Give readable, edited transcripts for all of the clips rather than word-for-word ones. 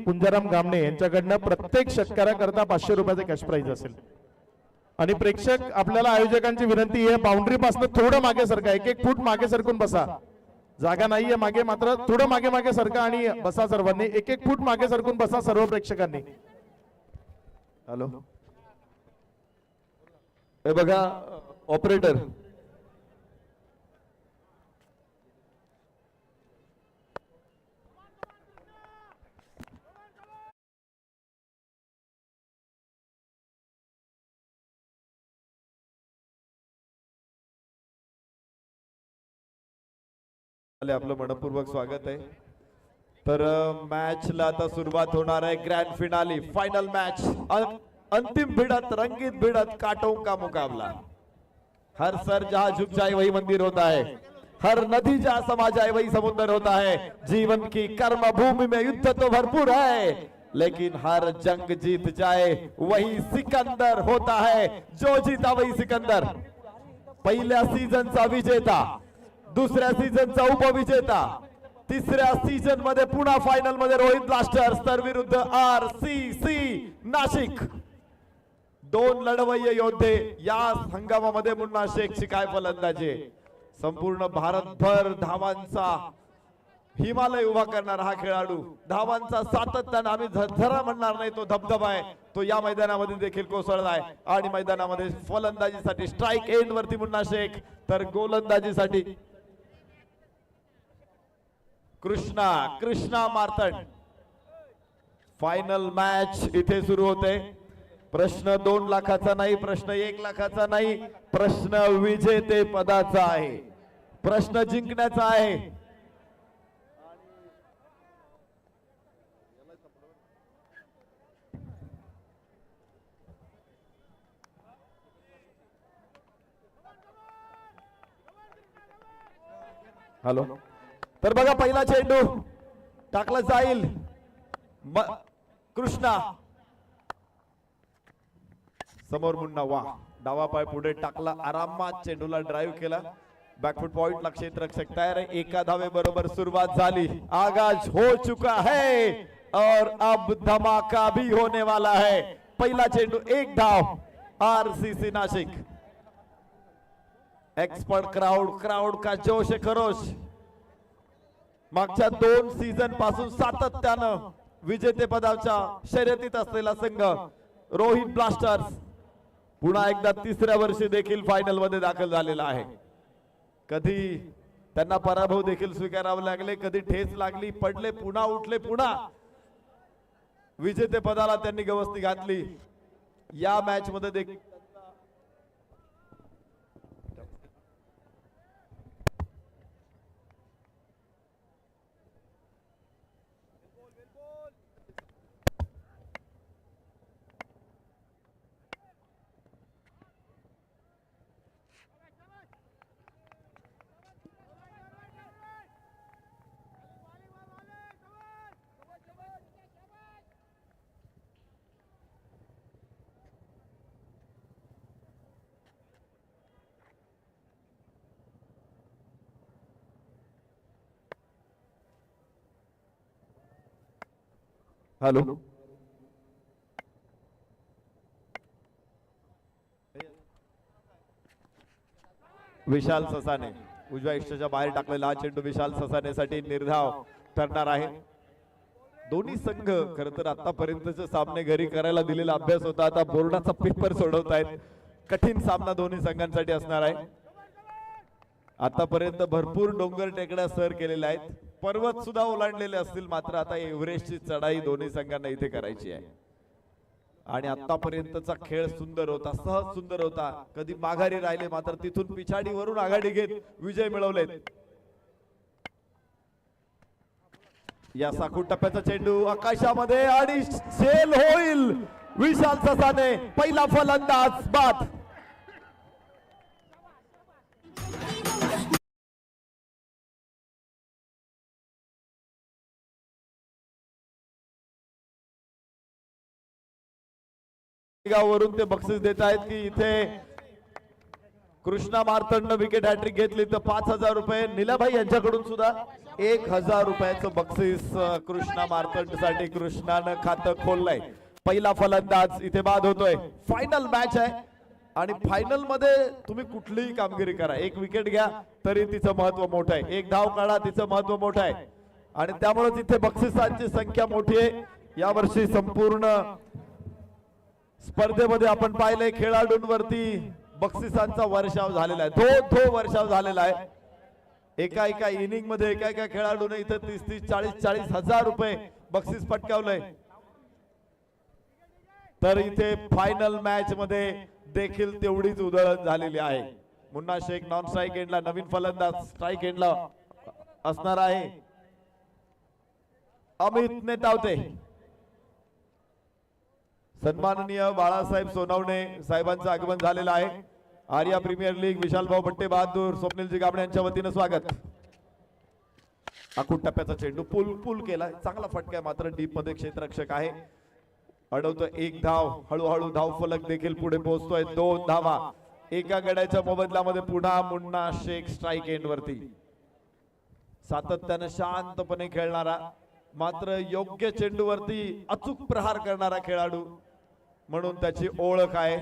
कुंजाराम गामणे यांच्याकडनं प्रत्येक शेतकऱ्याकरता 500 रुपयाचे cash price असेल। आणि प्रेक्षक आपल्याला आयोजकांची विनंती आहे, बाउंड्री पासून थोडं मागे सरका, 1-1 फूट मागे सरकून बसा, जागा नाहीये मागे, मात्र थोडं मागे मागे सरका आणि बसा सर्वांनी, 1-1 फूट मागे सरकून बसा सर्व प्रेक्षकांनी। हॅलो, हे बघा ऑपरेटर, आपलं मनपूर्वक स्वागत आहे। तर मॅचला आता सुरुवात होणार आहे, ग्रँड फिनाले, फाइनल मैच, अंतिम भिड़त, रंगीत भिड़त, कांटों का मुकाबला। हर सर जहां झुक जाए वही मंदिर होता है, हर नदी जहां समा जाए वही समुद्र होता है। जीवन की कर्म भूमि में युद्ध तो भरपूर है, लेकिन हर जंग जीत जाए वही सिकंदर होता है। जो जीता वही सिकंदर। पहिल्या सीझनचा विजेता, दुसऱ्या सीझनचा उपविजेता, तिसऱ्या सीझन मध्ये पुन्हा फायनल मध्ये रोहित ब्लास्टर्स तर विरुद्ध RCC नाशिक। दोन लढवय्ये योद्धे या हंगामामध्ये। मुन्ना शेखची काय फलंदाजी, संपूर्ण भारतभर धावांचा हिमालय उभा करणारा हा खेळाडू, धावांचा सातत्याने, आम्ही झरझरा म्हणणार नाही, तो धबधबा आहे, तो या मैदानामध्ये देखील कोसळलाय। आणि मैदानामध्ये फलंदाजीसाठी स्ट्राइक एंड वरती मुन्ना शेख, तर गोलंदाजीसाठी कृष्णा मार्तंड। फाइनल मैच इथे सुरू होते। प्रश्न 2 लाखाचा नाही, प्रश्न 1 लाखाचा नाही, प्रश्न विजेते पदाचा आहे, प्रश्न जिंकण्याचा आहे। हॅलो, तर बघा पहिला चेंडू टाकला जाईल, कृष्णा समोर, मुन्ना वा, डावा पाय पुढे टाकला, आरामात चेंडूला ड्राइव केला, बैकफुट पॉइंट ला क्षेत्ररक्षक तयार है। एका धावे बरोबर सुरुवात झाली, आगाज हो चुका है और अब धमाका भी होने वाला है। पहिला चेंडू 1 धाव RCC नाशिक। एक्सपर्ट क्राउड का जोश है, खरोश। मागच्या 2 सीझन पासून सातत्यानं विजेते पदाच्या शर्यतीत असलेला संघ रोहित ब्लास्टर्स पुन्हा एकदा तिसऱ्या वर्षी देखील फायनल मध्ये दाखल झालेला आहे। कधी त्यांना पराभव देखील स्वीकारावे लागले, कधी ठेच लागली, पडले, पुन्हा उठले, पुन्हा विजेते पदाला त्यांनी गवसणी घातली। या मॅच मध्ये देखील हॅलो, विशाल ससाने उजव्या इष्टाच्या बाहेर टाकलेला हा चेंडू विशाल ससानेसाठी निर्धाव ठरणार आहे। दोन्ही संघ खर तर आतापर्यंतचे सामने घरी करायला दिलेला अभ्यास होता, आता बोर्डाचा पेपर सोडवतायत। कठीण सामना दोन्ही संघांसाठी असणार आहे। आतापर्यंत भरपूर डोंगर टेकड्या सर केलेल्या आहेत, पर्वत सुद्धा ओलांडलेले असतील, मात्र आता एव्हरेस्टची चढाई दोन्ही संघांना इथे करायची आहे। आणि आतापर्यंतचा खेळ सुंदर होता, सहज सुंदर होता, कधी माघारी राहिले, मात्र तिथून पिछाडीवरून आघाडी घेत विजय मिळवलेत। या साखूड टप्प्याचा चेंडू आकाशामध्ये आणि सेल होईल, विशाल ससाने पहिला फलंदाज बाद। वरून ते बक्षीस देत आहेत की इथे कृष्णा मार्तंड विकेट हॅट्रिक घेतली तर 5,000 रुपये. नीलाभाई यांच्याकडून सुद्धा 1,000 रुपयाचं बक्षीस कृष्णा मार्तंड साठी कृष्णानं खातं खोललंय. पहिला फलंदाज इथे बाद होतोय. फायनल मॅच आहे आणि फायनल मध्ये तुम्ही कुठलीही कामगिरी करा, एक विकेट घ्या तरी तिचं महत्व मोठं आहे, एक धाव काढा तिचं महत्व मोठं आहे आणि त्यामुळे तिथे बक्षिसांची संख्या मोठी आहे. यावर्षी संपूर्ण स्पर्धेमध्ये आपण पाहिलंय खेळाडूंवरती बक्षिसांचा वर्षाव झालेला आहे, धो वर्षाव झालेला आहे. एका इनिंग मध्ये एका खेळाडूने इथे 30-30, 40-40 हजार रुपये बक्षीस पटकावलंय. तर इथे फायनल मॅच मध्ये देखील तेवढीच उधळण झालेली आहे. मुन्ना शेख नॉन स्ट्राईक एंडला, नवीन फलंदाज स्ट्राईक एंडला असणार आहे अमित नेतावते. सन्माननीय बाळासाहेब सोनवणे साहेबांचं आगमन झालेलं आहे. आर्या प्रीमियर लीग विशाल भाऊ भट्टे बहादूर स्वप्नीलजी गाबडे यांच्या वतीनं स्वागत. आखूड टप्प्याचा चेंडू पुल केला, चांगला फटका मात्र डीप मध्ये क्षेत्ररक्षक आहे, अडवतो. एक धाव, हळूहळू धाव फलक देखील पुढे पोहोचतोय. 2 धावा एका गड्याच्या मोबदल्यामध्ये. पुन्हा मुन्ना शेख स्ट्राईक एंड वरती, सातत्याने शांतपणे खेळणारा मात्र योग्य चेंडूवरती अचूक प्रहार करणारा खेळाडू म्हणून त्याची ओळख आहे.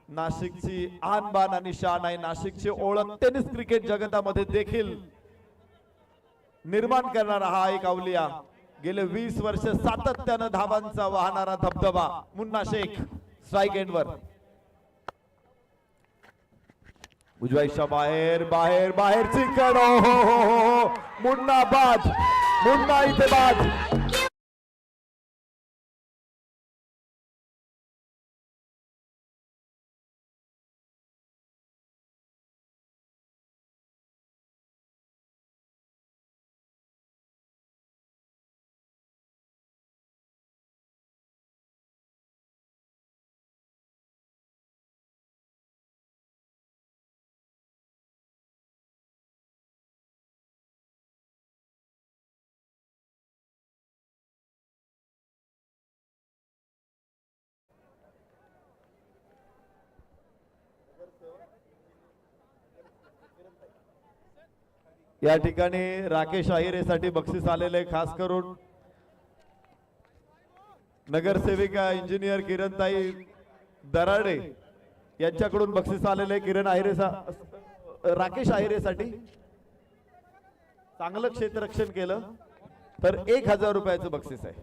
नाशिकची आन बान आणि शान आहे. नाशिकची ओळख टेनिस क्रिकेट जगतामध्ये देखील निर्माण करणारा हा एक अवलिया. गेले 20 वर्ष सातत्यानं धावांचा वाहणारा धबधबा मुन्ना शेख स्ट्राईक एंडवर. उजवाईच्या बाहेर चिकन. हो मुन्ना बाद, मुन्ना इथे बाद. या ठिकाणी राकेश आहिरेसाठी बक्षीस आलेले, खास करून नगरसेविका इंजिनियर किरणताई दराडे यांच्याकडून बक्षीस आलेले. किरण आहिरे राकेश आहिरेसाठी चांगलं क्षेत्ररक्षण केलं तर 1,000 रुपयाचं बक्षीस आहे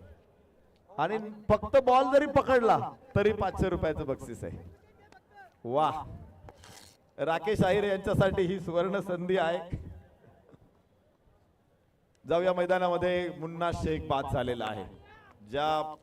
आणि फक्त बॉल जरी पकडला तरी 500 रुपयाचं बक्षीस आहे. वाह, राकेश आहिरे यांच्यासाठी ही सुवर्ण संधी आहे. जाऊया मैदानामध्ये. मुन्ना शेख बाद झालेला आहे. ज्या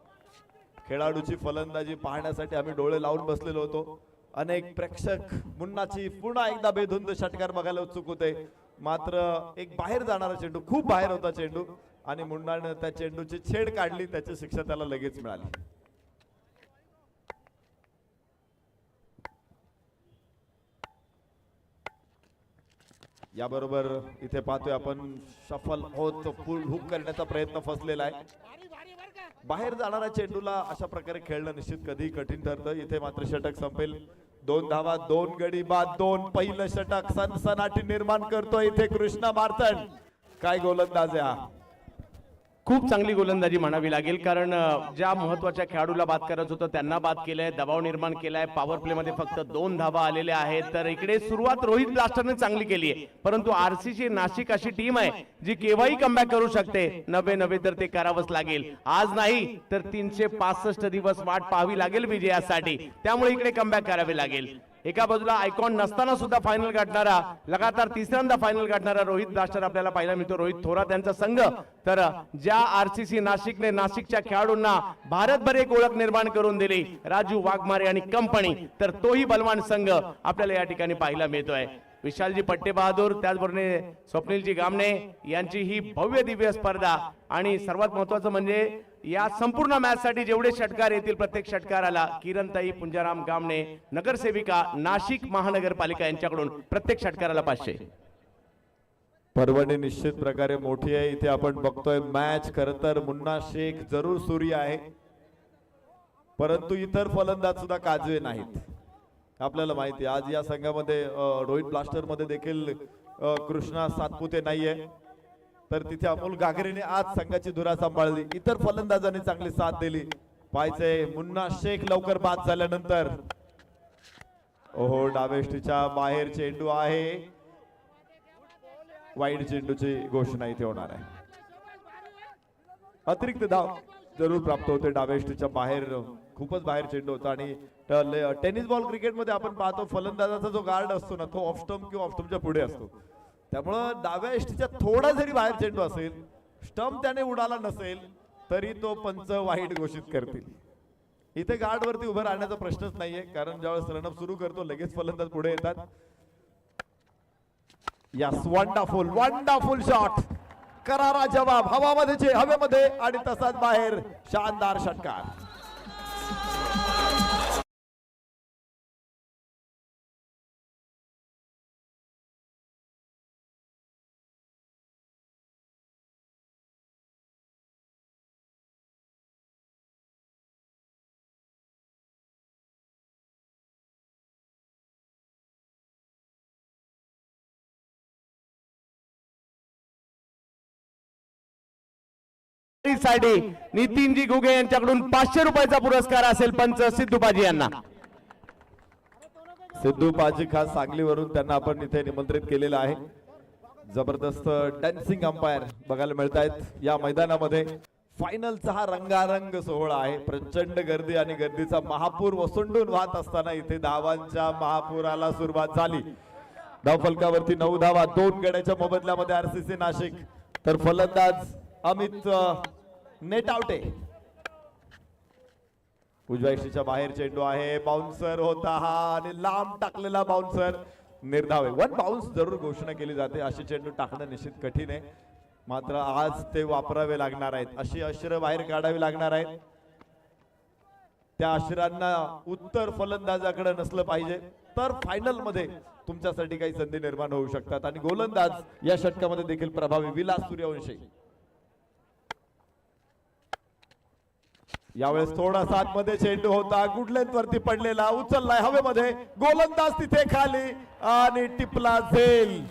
खेळाडूची फलंदाजी पाहण्यासाठी आम्ही डोळे लावून बसलेलो होतो, अनेक प्रेक्षक मुन्नाची पुन्हा एकदा बेधुंद षटकार बघायला उत्सुक होते. मात्र एक बाहेर जाणारा चेंडू, खूप बाहेर होता चेंडू आणि मुन्नाने त्या चेंडूची छेड काढली, त्याची शिक्षा त्याला लगेच मिळाली. याबरोबर इथे पाहतोय आपण सफल होत फुल हुक करण्याचा प्रयत्न फसलेला आहे. बाहेर जाणाऱ्या चेंडूला अशा प्रकारे खेळणं निश्चित कधी कठीण ठरतं. इथे मात्र षटक संपेल. 2 धावा, 2 गडी बाद, 2. पहिलं षटक सनसनाटी निर्माण करतोय इथे कृष्णा मार्तंड. काय गोलंदाज आहे हा. खूप चांगली गोलंदाजी म्हणावी लागेल, कारण ज्या महत्वाच्या खेळाडूला बाद करायचं होतं त्यांना बाद केलंय, दबाव निर्माण केलाय. पॉवर प्ले मध्ये फक्त 2 धावा आलेल्या आहेत. तर इकडे सुरुवात रोहित ब्लास्टरने चांगली केली आहे, परंतु आरसीसी नाशिक अशी टीम आहे जी केव्हाही कमबॅक करू शकते. 90 तर ते करावंच लागेल. आज नाही तर 365 दिवस वाट पाहावी लागेल विजयासाठी. त्यामुळे इकडे कमबॅक करावे लागेल. एका बाजूला आयकॉन नसताना सुद्धा फायनल गाठणारा, लगातार तिसऱ्यांदा फायनल गाठणारा रोहित ब्लास्टर आपल्याला पाहायला मिळतो. रोहित थोरात यांचा संघ. तर ज्या आरसीसी नाशिकने नाशिकच्या खेळाडूंना भारतभर एक ओळख निर्माण करून दिली, राजू वाघमारे आणि कंपनी, तर तोही बलवान संघ आपल्याला या ठिकाणी पाहायला मिळतोय. विशालजी पट्टे बहादूर, त्याचबरोबर स्वप्नीलजी गामणे यांची ही भव्य दिव्य स्पर्धा. आणि सर्वात महत्वाचं म्हणजे या संपूर्ण मॅच साठी जेवढे षटकार येतील प्रत्येक षटकाराला किरणताई पुंजाराम गामणे, नगरसेविका नाशिक महानगरपालिका यांच्याकडून प्रत्येक षटकाराला 500. पर्वणी निश्चित प्रकारे मोठी आहे. इथे आपण बघतोय मॅच. खरं तर मुन्ना शेख जरूर सूर्य आहे, परंतु इतर फलंदाज सुद्धा काजवे नाहीत. आपल्याला माहिती आहे आज या संघामध्ये रोहित ब्लास्टर मध्ये देखील कृष्णा सातपुते नाहीये, तर तिथे अमोल गागरेने आज संघाची धुरा सांभाळली, इतर फलंदाजांनी चांगली साथ दिली. पाहायचंय मुन्ना शेख लवकर बाद झाल्यानंतर, ओहो डावेष्टीच्या बाहेर चेंडू आहे, वाईड चेंडूची घोषणा इथे होणार आहे. अतिरिक्त धाव जरूर प्राप्त होते. डावेष्टीच्या बाहेर खूपच बाहेर चेंडू होता आणि टेनिस बॉल क्रिकेटमध्ये आपण पाहतो फलंदाजाचा जो गार्ड असतो ना तो ऑफ स्टंप किंवा ऑफ स्टंपच्या पुढे असतो, त्यामुळं डाव्या एष्टीच्या थोडा जरी बाहेर चेंडू असेल, स्टंप त्याने उडाला नसेल तरी तो पंच वाईड घोषित करतील. इथे गार्ड वरती उभं राहण्याचा प्रश्नच नाहीये, कारण ज्यावेळेस रनअप सुरू करतो लगेच फलंदाज पुढे येतात. यस, वंडरफुल वंडरफुल शॉट, करारा जवाब, हवेमध्ये आणि तसाच बाहेर, शानदार षटकार. साठी नितीनजी घुगे यांच्याकडून 500 रुपयाचा पुरस्कार असेल पंच सिद्धूबाजी यांना. सिद्धू पाजी खास सांगलीवरून त्यांना आपण इथे निमंत्रित केलेलं आहे. जबरदस्त डान्सिंग अंपायर बघायला मिळत आहेत या मैदानामध्ये. फायनलचा हा रंगारंग सोहळा आहे. प्रचंड गर्दी आणि गर्दीचा महापूर ओसंडून वाहत असताना इथे धावांच्या महापुराला सुरुवात झाली. धावफलकावरती 9 धावा, 2 गड्याच्या मोबदल्यामध्ये आरसीसी नाशिक, तर फलंदाज अमित नेटावटे. उजव्या इष्टीच्या बाहेर चेंडू आहे, बाउन्सर होता हा आणि लांब टाकलेला बाउन्सर निर्धाव. 1 बाउन्स जरूर घोषणा केली जाते. असे चेंडू टाकणं निश्चित कठीण आहे, मात्र आज ते वापरावे लागणार आहेत. अशी अश्र बाहेर काढावी लागणार आहेत. त्या अश्रांना उत्तर फलंदाजाकडे नसलं पाहिजे, तर फायनल मध्ये तुमच्यासाठी काही संधी निर्माण होऊ शकतात. आणि गोलंदाज या षटकामध्ये देखील प्रभावी विलास सूर्यवंशी. यावेळेस थोडासा आतमध्ये चेंडू होता, गुड लेंथ वरती पडलेला, उचललाय हवेमध्ये, गोलंदाज तिथे खाली आणि टिपला झेल.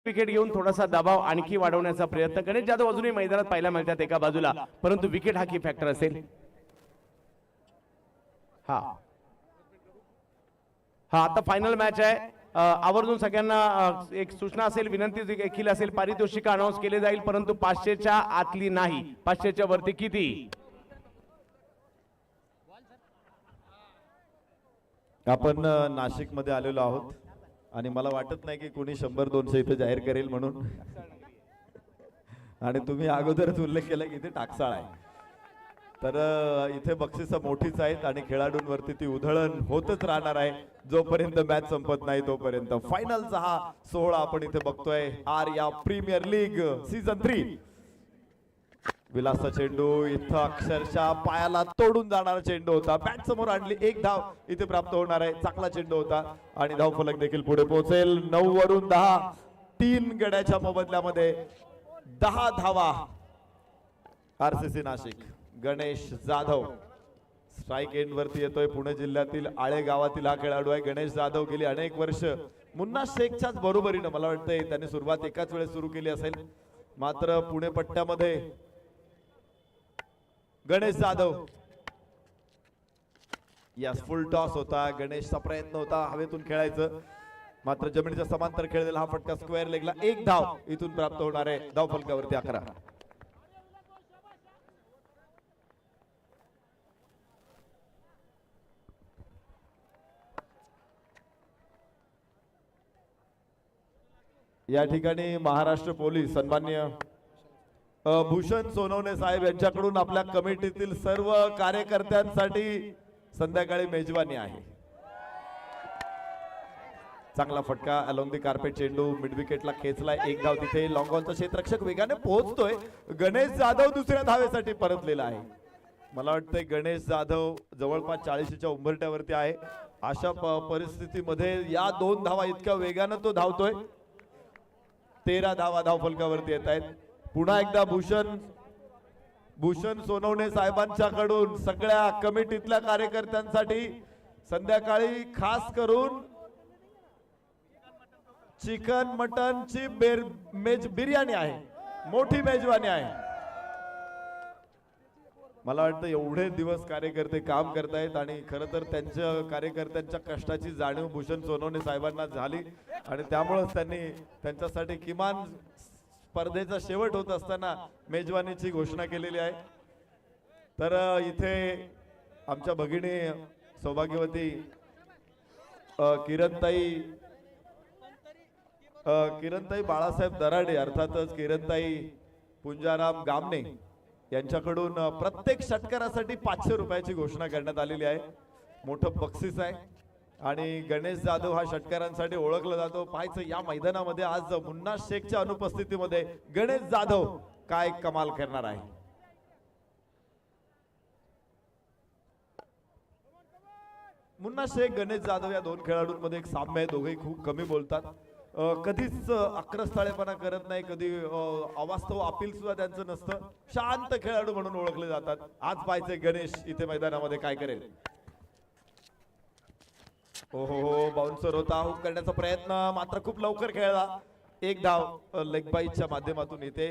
विकेट घेऊन थोडासा दबाव आणखी वाढवण्याचा प्रयत्न. गणेश जाधव अजूनही मैदानात पाहायला मिळतात एका बाजूला, परंतु विकेट हा की फॅक्टर असेल. हा हा आता फायनल मॅच आहे. आवर्जून सगळ्यांना एक सूचना असेल, विनंती देखील असेल, पारितोषिक अनाऊन्स केले जाईल, परंतु 500च्या आतली नाही, 500च्या वरती किती. आपण नाशिक मध्ये आलेलो आहोत आणि मला वाटत नाही की कोणी 100-200 इथे जाहीर करेल म्हणून. आणि तुम्ही अगोदरच उल्लेख केला की इथे टाकसाळ आहे, तर इथे बक्षिसं मोठीच आहेत आणि खेळाडूंवरती ती उधळण होतच राहणार आहे जोपर्यंत मॅच संपत नाही तोपर्यंत. फायनलचा हा सोहळा आपण इथे बघतोय आर्या प्रीमियर लीग सीझन 3. विलासचा चेंडू इथं अक्षरशः पायाला तोडून जाणारा चेंडू होता, बॅट समोर आणली, 1 धाव इथे प्राप्त होणार आहे. चांगला चेंडू होता आणि धावफलक देखील पुढे पोहोचेल. 9 वरून 10, 3 गड्याच्या मोबदल्यामध्ये 10 धावा. RCC Nashik. Ganesh Jadhav strike end वरती येतोय. पुणे जिल्ह्यातील आळे गावातील हा खेळाडू आहे. गणेश जाधव गेली अनेक वर्ष मुन्ना शेखच्याच बरोबरीनं मला वाटतंय त्यांनी सुरुवात एकाच वेळेस सुरू केली असेल, मात्र पुणे पट्ट्यामध्ये गणेश जाधव. यस, फुल टॉस होता. गणेशचा प्रयत्न होता हवेतून खेळायचं, मात्र जमिनीच्या समांतर खेळलेला हा फटका स्क्वेअर लेगला. 1 धाव इथून प्राप्त होणार आहे. धाव फलकावरती 11. या ठिकाणी महाराष्ट्र पोलीस सन्मान्य भूषण सोनवणे साहेब यांच्याकडून आपल्या कमिटीतील सर्व कार्यकर्त्यांसाठी संध्याकाळी मेजवानी आहे. चांगला फटका अलोंग दी कार्पेट चेंडू मिड विकेटला खेचलाय. एक धाव तिथे. लॉंग ऑनचा क्षेत्ररक्षक वेगाने पोहोचतोय. गणेश जाधव दुसऱ्या धावेसाठी परतलेला आहे. मला वाटतंय गणेश जाधव जवळपास 40च्या उंबरठ्यावरती आहे. अशा परिस्थितीमध्ये या 2 धावा इतक्या वेगानं तो धावतोय. 13 धावा धावफलकावरती येत आहेत. पुन्हा एकदा भूषण सोनवणे साहेबांच्याकडून सगळ्या कमिटीतल्या कार्यकर्त्यांसाठी संध्याकाळी खास करून चिकन मटन ची बिर्याणी आहे. मोठी मेजवानी आहे. मला वाटतं एवढे दिवस कार्यकर्ते काम करतायत आणि खरं तर त्यांच्या कार्यकर्त्यांच्या कष्टाची जाणीव भूषण सोनवणे साहेबांना झाली आणि त्यामुळेच त्यांनी त्यांच्यासाठी किमान स्पर्धेचा शेवट होत असताना मेजवानीची घोषणा केलेली आहे. तर इथे आमच्या भगिनी सौभाग्यवती किरणताई बाळासाहेब दराडे अर्थातच किरणताई पुंजाराम गामणे यांच्याकडून प्रत्येक षटकारासाठी 500 रुपयाची घोषणा करण्यात आलेली आहे. मोठं बक्षीस आहे आणि गणेश जाधव हा षटकारांसाठी ओळखला जातो. पाहायचं या मैदानामध्ये आज मुन्ना शेखच्या अनुपस्थितीमध्ये गणेश जाधव काय कमाल करणार आहे. मुन्ना शेख गणेश जाधव या 2 खेळाडूंमध्ये एक साम्य आहे. दोघेही खूप कमी बोलतात. कधीच आक्रस्ताळेपणा करत नाही. कधी अवास्तव अपील सुद्धा त्यांचं नसतं. शांत खेळाडू म्हणून ओळखले जातात. आज पाहायचे गणेश इथे मैदानामध्ये काय करेल. हो बाउन्सर होता. आउट करण्याचा प्रयत्न मात्र खूप लवकर खेळला. एक धाव लेग बाईच्या माध्यमातून इथे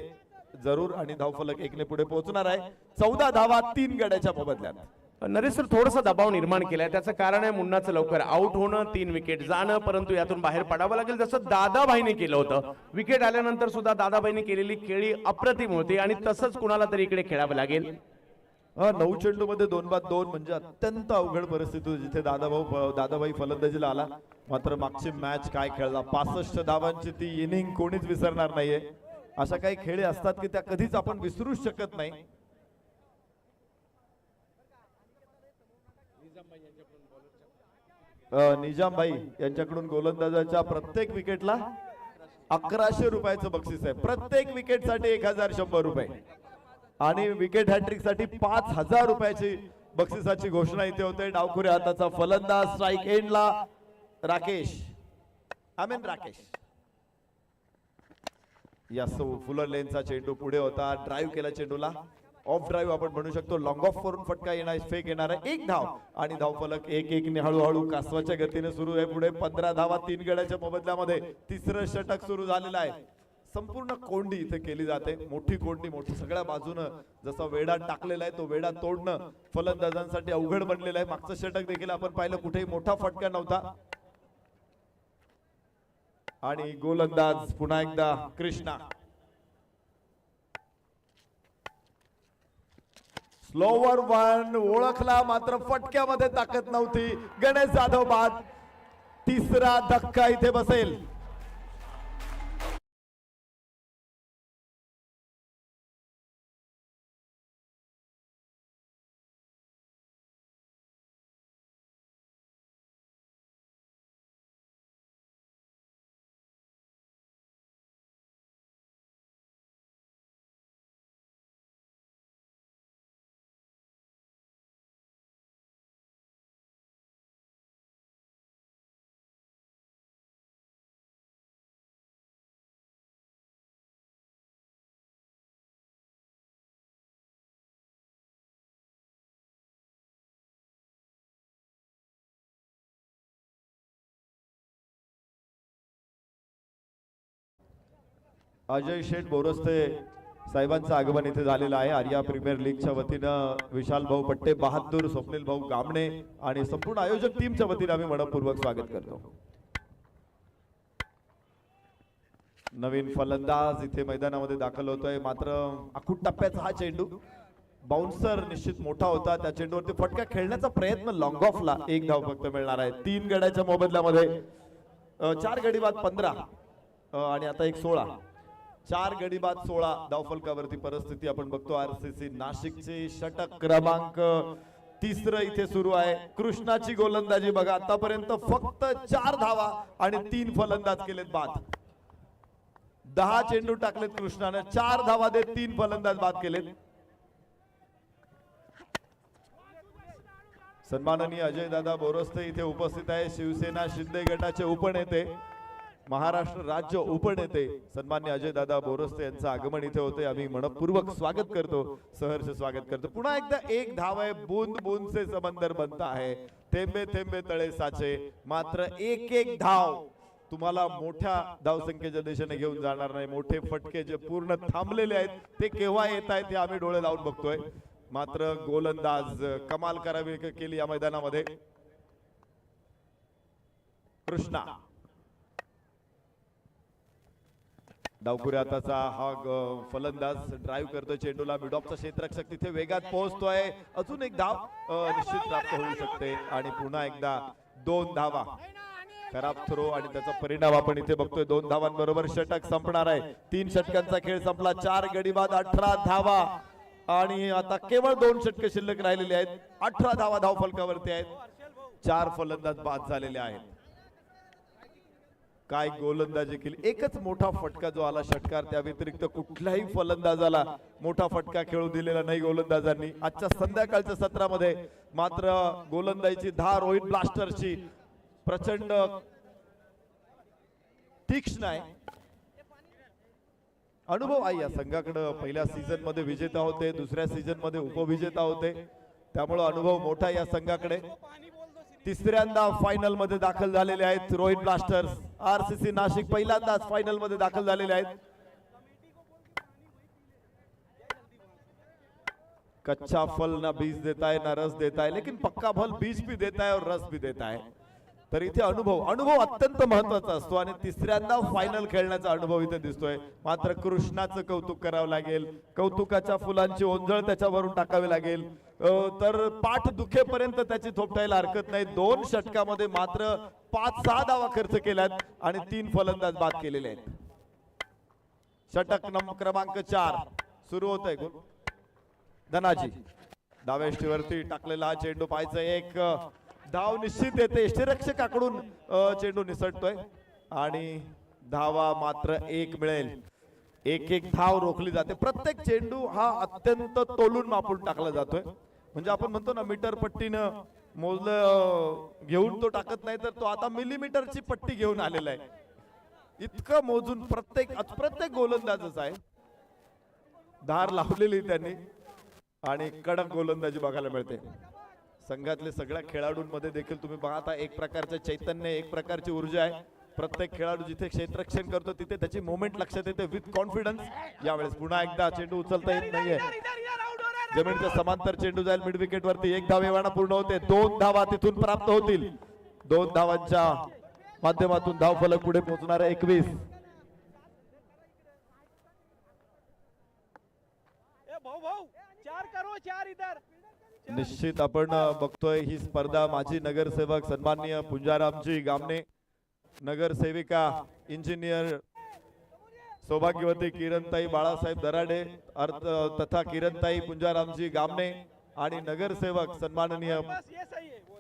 जरूर आणि धावफलक 1 ने पुढे पोहोचणार आहे. 14 धावा 3 गड्याच्या मोबदल्यात. नरेश सर थोडासा दबाव निर्माण केलाय. त्याचं कारण आहे मुन्नाचं लवकर आउट होणं, 3 विकेट जाणं, परंतु यातून बाहेर पडावं लागेल जसं दादाभाईने केलं होतं. विकेट आल्यानंतर सुद्धा दादाभाईने केलेली खेळी अप्रतिम होती आणि तसंच कुणाला तरी इकडे खेळावं लागेल. 9 चेंडू मध्ये 2 बाद 2 म्हणजे अत्यंत अवघड परिस्थिती होती जिथे दादाभाई फलंदाजीला आला. मात्र मागची मॅच काय खेळला. 65 धावांची ती इनिंग कोणीच विसरणार नाहीये. अशा काही खेळी असतात की त्या कधीच आपण विसरूच शकत नाही. निजामभाई यांच्याकडून गोलंदाजाच्या प्रत्येक विकेटला 1100 रुपयाचं बक्षीस आहे. प्रत्येक विकेटसाठी 1100 रुपये आणि विकेट हॅट्रिक साठी 5000 रुपयाची बक्षिसाची घोषणा इथे होते. डावखुऱ्या हाताचा फलंदाज स्ट्राइक एंडला राकेश यास फुलर लेनचा चेंडू पुढे होता. ड्राईव्ह केला चेंडूला. ऑफ ड्राईव्ह आपण म्हणू शकतो. लॉंग ऑफ करून फटका येणार फेक येणार आहे. 1 धाव आणि धावफलक 1-1 ने हळूहळू कासवाच्या गतीने सुरू आहे. पुढे 15 धावा 3 गड्याच्या मोबदल्यामध्ये तिसरं षटक सुरू झालेलं आहे. संपूर्ण कोंडी इथे केली जाते. मोठी कोंडी मोठी सगळ्या बाजूनं जसा वेढा टाकलेला आहे तो वेढा तोडणं फलंदाजांसाठी अवघड बनलेलं आहे. मागचं षटक देखील आपण पाहिलं कुठेही मोठा फटका नव्हता. आणि गोलंदाज पुन्हा एकदा कृष्णा. स्लोवर 1 ओळखला मात्र फटक्यामध्ये ताकद नव्हती. गणेश जाधव बाद. तिसरा धक्का इथे बसेल. अजय शेठ बोरस्ते साहेबांचं आगमन इथे झालेलं आहे. आर्या प्रीमियर लीगच्या वतीनं विशाल भाऊ पट्टे बहादूर, स्वप्नील भाऊ गामणे आणि संपूर्ण आयोजक टीमच्या वतीने आम्ही मनपूर्वक स्वागत करतो. नवीन फलंदाज इथे मैदानामध्ये दाखल होतोय. मात्र अखूट टप्प्याचा हा चेंडू बाउन्सर निश्चित मोठा होता. त्या चेंडूवरती फटका खेळण्याचा प्रयत्न लॉंग ऑफला 1 धाव फक्त मिळणार आहे. 3 गड्याच्या मोबदल्यामध्ये 4 गडी बाद 15 आणि आता एक 16. 4 गडी बाद 16 धावफलकावरती परिस्थिती आपण बघतो. आरसीसी नाशिकचे षटक क्रमांक तिसरं इथे सुरू आहे. कृष्णाची गोलंदाजी बघा, आतापर्यंत फक्त 4 धावा आणि 3 फलंदाज केलेत बाद. 10 चेंडू टाकलेत कृष्णाने, 4 धावा देत 3 फलंदाज बाद केलेत. सन्माननीय अजय दादा बोरस्ते इथे उपस्थित आहे. शिवसेना शिंदे गटाचे उपनेते, महाराष्ट्र राज्य उपनेते सन्मान्य अजय दादा बोरस्ते यांचं आगमन इथे होते. आम्ही मनपूर्वक स्वागत करतो, सहर्ष स्वागत करतो. पुन्हा एकदा एक धाव आहे. बूंद बूंद से समंदर बनता है, थेंबे थेंबे तळे साचे. मात्र एक एक धाव तुम्हाला मोठ्या धावसंख्येच्या दिशेने घेऊन जाणार नाही. मोठे फटके जे पूर्ण थांबलेले आहेत ते केव्हा येत आहेत ते आम्ही डोळे लावून बघतोय. मात्र गोलंदाज कमाल करावी केली या मैदानामध्ये. कृष्णा डावपुऱ्या हाताचा हा फलंदाज ड्राईव्ह करतोय चेंडूला. मिडॉपचा क्षेत्ररक्षक तिथे वेगात पोहोचतोय. अजून एक धाव निश्चित प्राप्त होऊ शकते आणि पुन्हा एकदा 2 धावा. खराब थ्रो आणि त्याचा परिणाम आपण इथे बघतोय. 2 धावांबरोबर षटक संपणार आहे. 3 षटकांचा खेळ संपला. 4 गडी बाद 18 धावा आणि आता केवळ 2 षटके शिल्लक राहिलेले आहेत. 18 धावा धावफलकावरती आहेत. 4 फलंदाज बाद झालेले आहेत. काय गोलंदाजी केली. एकच मोठा फटका जो आला षटकार, त्या व्यतिरिक्त कुठल्याही फलंदाजाला मोठा फटका खेळू दिलेला नाही गोलंदाजांनी आजच्या संध्याकाळच्या सत्रामध्ये. मात्र गोलंदाजीची धार रोहित ब्लास्टरची प्रचंड तीक्ष्ण आहे. अनुभव आहे या संघाकडे. पहिल्या सीझन मध्ये विजेता होते, दुसऱ्या सीझन मध्ये उपविजेता होते, त्यामुळे अनुभव मोठा या संघाकडे. तिसऱ्यांदा फायनल मध्ये दाखल झालेले आहेत रोहित ब्लास्टर्स. आरसीसी नाशिक पहिल्यांदाच फायनल मध्ये दाखल झालेले आहेत. कच्चा फल ना बीज देता है ना रस देता है, लेकिन पक्का फल बीज भी देता है और रस भी देता है. तर इथे अनुभव अत्यंत महत्वाचा असतो आणि तिसऱ्यांदा फायनल खेळण्याचा अनुभव इथे दिसतोय. मात्र कृष्णाचं कौतुक करावं लागेल. कौतुकाच्या फुलांची ओंजळ त्याच्यावरून टाकावी लागेल. तर पाठ दुखेपर्यंत त्याची थोपटायला हरकत नाही. 2 षटकामध्ये मात्र 5-6 धावा खर्च केल्यात आणि 3 फलंदाज बाद केलेले आहेत. षटक क्रमांक 4 सुरू होत आहे. धनाजी डाव्या यष्टीवरती टाकलेला हा चेंडू पाहायचा. एक धाव निश्चित येते. यष्टीरक्षकाकडून चेंडू निसटतोय आणि धावा मात्र 1 मिळेल. एक धाव रोखली जाते. प्रत्येक चेंडू हा अत्यंत तोलून मापून टाकला जातोय. म्हणजे आपण म्हणतो ना मीटर पट्टीनं मोजलं घेऊन तो टाकत नाही, तर तो आता मिलीमीटरची पट्टी घेऊन आलेला आहे. इतकं मोजून प्रत्येक गोलंदाजच आहे. धार लावलेली त्यांनी आणि कडक गोलंदाजी बघायला मिळते. संघातले सगळ्या खेळाडूंमध्ये देखील तुम्ही पाहता एक प्रकारचे चैतन्य, एक प्रकारची ऊर्जा आहे. प्रत्येक खेळाडू जिथे क्षेत्ररक्षण करतो तिथे त्याची मोमेंट लक्षात येते विथ कॉन्फिडन्स. यावेळेस पुन्हा एकदा चेंडू उचलता येत नाहीये. जमिनीच्या समांतर चेंडू जाईल मिड विकेट वरती. 1 धाव एवढा पूर्ण होते. 2 धावा तिथून प्राप्त होतील. 2 धावांच्या माध्यमातून धाव फलक पुढे पोहोचणार आहे. 21. निश्चित आपण बघतोय ही स्पर्धा. माजी नगरसेवक सन्माननीय पुंजारामजी गामने, नगरसेविका इंजिनियर सौभाग्यवती किरणताई बाळासाहेब दराडे तथा किरणताई पुंजारामजी गामने आणि नगरसेवक सन्माननीय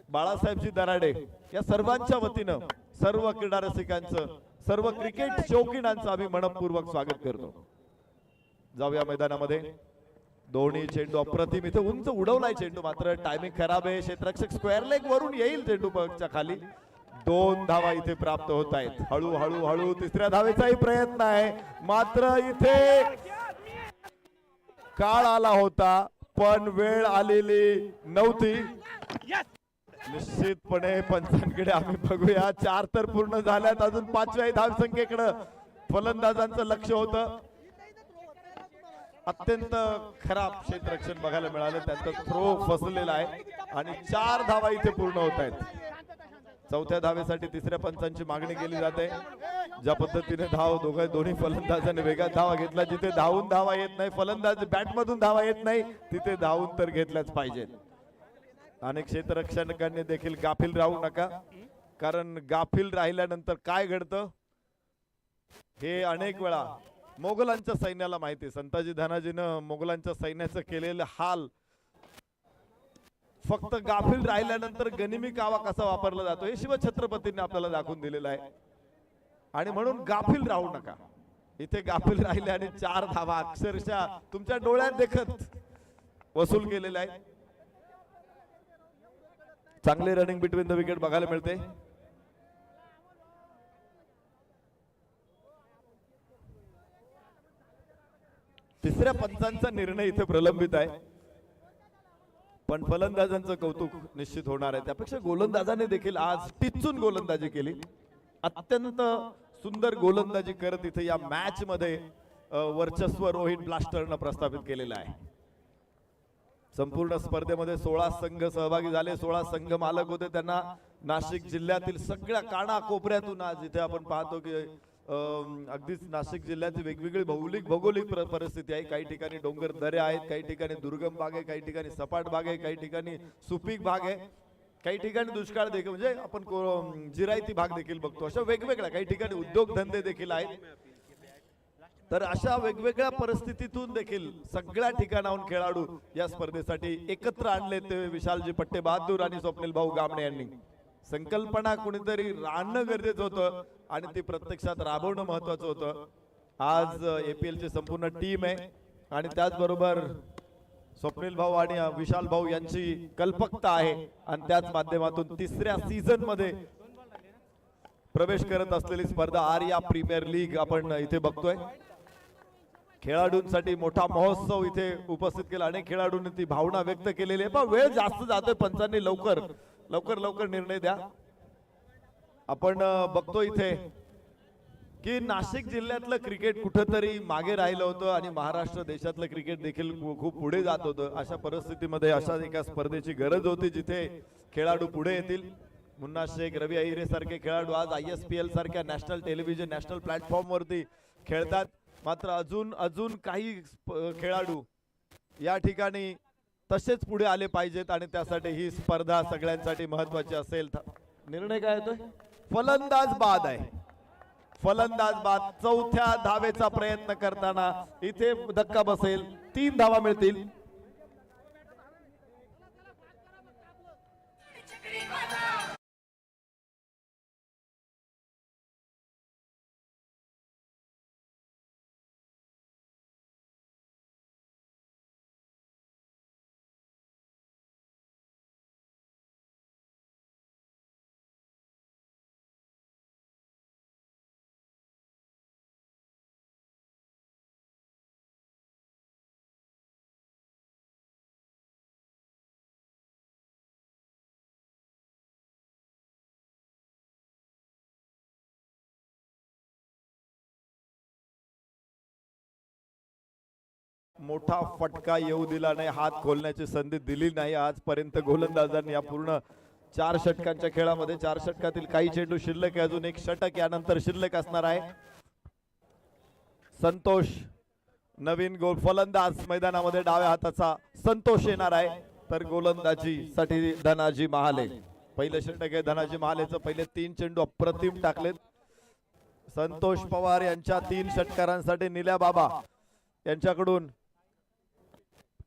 बाळासाहेबजी दराडे या सर्वांच्या वतीनं सर्व क्रीडा रसिकांचं, सर्व क्रिकेट शौकीनांचं आम्ही मनपूर्वक स्वागत करतो. जाऊया मैदानामध्ये. दोन्ही चेंडू अप्रतिम. इथे उंच उडवलाय चेंडू, मात्र टायमिंग खराब आहे. क्षेत्ररक्षक स्क्वेअर लेग वरून येईल चेंडू पगच्या खाली. 2 धावा इथे प्राप्त होत आहेत. हळू तिसऱ्या धावेचाही प्रयत्न आहे, मात्र इथे काळ आला होता पण वेळ आलेली नव्हती. निश्चितपणे पंचांकडे आम्ही बघूया. 4 तर पूर्ण झाल्यात. अजून 5व्या धावसंख्येकडे फलंदाजांचं लक्ष होतं. अत्यंत खराब क्षेत्ररक्षण बघायला मिळालं. त्यांचा थ्रो फसलेला आहे आणि 4 धावा इथे पूर्ण होत आहेत. 4थ्या धावेसाठी तिसऱ्या पंचांची मागणी केली जाते. ज्या पद्धतीने दोन्ही फलंदाजांनी वेगात धावा घेतला. जिथे धावून धावा येत नाही, फलंदाज बॅट मधून धावा येत नाही, तिथे धावून तर घेतल्याच पाहिजेत. अनेक क्षेत्ररक्षकांनी देखील गाफील राहू नका, कारण गाफील राहिल्यानंतर काय घडतं हे अनेक वेळा मोगलांच्या सैन्याला माहिती. संताजी धनाजीनं मोगलांच्या सैन्याचं केलेलं हाल फक्त गाफील राहिल्यानंतर गनिमी कावा कसा वापरला जातो हे शिवछत्रपतींनी आपल्याला दाखवून दिलेलं आहे. आणि म्हणून गाफील राहू नका. इथे गाफील राहिले आणि 4 धावा अक्षरशः तुमच्या डोळ्यात देखत वसूल केलेला आहे. चांगले रनिंग बिटवीन द विकेट बघायला मिळते. तिसऱ्या पंचांचा निर्णय इथे प्रलंबित आहे, पण फलंदाजांचं कौतुक निश्चित होणार आहे. त्यापेक्षा गोलंदाजाने देखील आज टिचून गोलंदाजी केली. अत्यंत सुंदर गोलंदाजी करत इथे या मॅच मध्ये वर्चस्व रोहित ब्लास्टरनं प्रस्थापित केलेलं आहे. संपूर्ण स्पर्धेमध्ये 16 संघ सहभागी झाले. 16 संघ मालक होते. त्यांना नाशिक जिल्ह्यातील सगळ्या काना कोपऱ्यातून आज इथे आपण पाहतो की अगदीच नाशिक जिल्ह्याची वेगवेगळी भौगोलिक परिस्थिती आहे. काही ठिकाणी डोंगर दऱ्या आहेत, काही ठिकाणी दुर्गम भाग आहे, काही ठिकाणी सपाट भाग आहे, काही ठिकाणी सुपीक भाग आहे, काही ठिकाणी दुष्काळ देखील म्हणजे आपण जिरायती भाग देखील बघतो. अशा वेगवेगळ्या काही ठिकाणी उद्योगधंदे देखील आहेत. तर अशा वेगवेगळ्या परिस्थितीतून देखील सगळ्या ठिकाणाहून खेळाडू या स्पर्धेसाठी एकत्र आणले ते विशालजी पट्टे बहादूर आणि स्वप्नील भाऊ गामणे यांनी. संकल्पना कुणीतरी आणणं गरजेचं होतं आणि ती प्रत्यक्षात राबवणं महत्वाचं होतं. आज APL ची संपूर्ण टीम आहे आणि त्याचबरोबर स्वप्नील भाऊ आणि विशाल भाऊ यांची कल्पकता आहे आणि त्याच माध्यमातून तिसऱ्या सीझन मध्ये प्रवेश करत असलेली स्पर्धा आर्या प्रीमियर लीग आपण इथे बघतोय. खेळाडूंसाठी मोठा महोत्सव इथे उपस्थित केला. अनेक खेळाडूंनी ती भावना व्यक्त केलेली आहे. पण वेळ जास्त जातोय, पंचांनी लवकर निर्णय द्या. आपण बघतो इथे की नाशिक जिल्ह्यातलं क्रिकेट कुठेतरी मागे राहिलं होतं आणि महाराष्ट्र देशातलं क्रिकेट देखील खूप पुढे जात होतं. अशा परिस्थितीमध्ये अशा एका स्पर्धेची गरज होती जिथे खेळाडू पुढे येतील. मुन्ना शेख, रवी अहिरे सारखे खेळाडू आज ISPL सारख्या नॅशनल टेलिव्हिजन नॅशनल प्लॅटफॉर्म वरती खेळतात. मात्र अजून काही खेळाडू या ठिकाणी तसेच पुढे आले पाहिजेत आणि त्यासाठी ही स्पर्धा सगळ्यांसाठी महत्वाची असेल. निर्णय काय होतोय? फलंदाज बाद आहे. फलंदाज बाद. चौथ्या धावेचा प्रयत्न करताना इथे धक्का बसेल. 3 धावा मिळतील. मोठा फटका येऊ दिला नाही, हात खोलण्याची संधी दिली नाही आजपर्यंत गोलंदाजांनी या पूर्ण 4 षटकांच्या खेळामध्ये. 4 षटकातील काही चेंडू शिल्लक आहे, अजून 1 षटक यानंतर शिल्लक असणार आहे. संतोष नवीन गोल फलंदाज मैदानामध्ये डाव्या हाताचा संतोष येणार आहे. तर गोलंदाजीसाठी धनाजी महाले. पहिलं षटक आहे धनाजी महालेचं. पहिले 3 चेंडू अप्रतिम टाकलेत. संतोष पवार यांच्या 3 षटकारांसाठी निल्या बाबा यांच्याकडून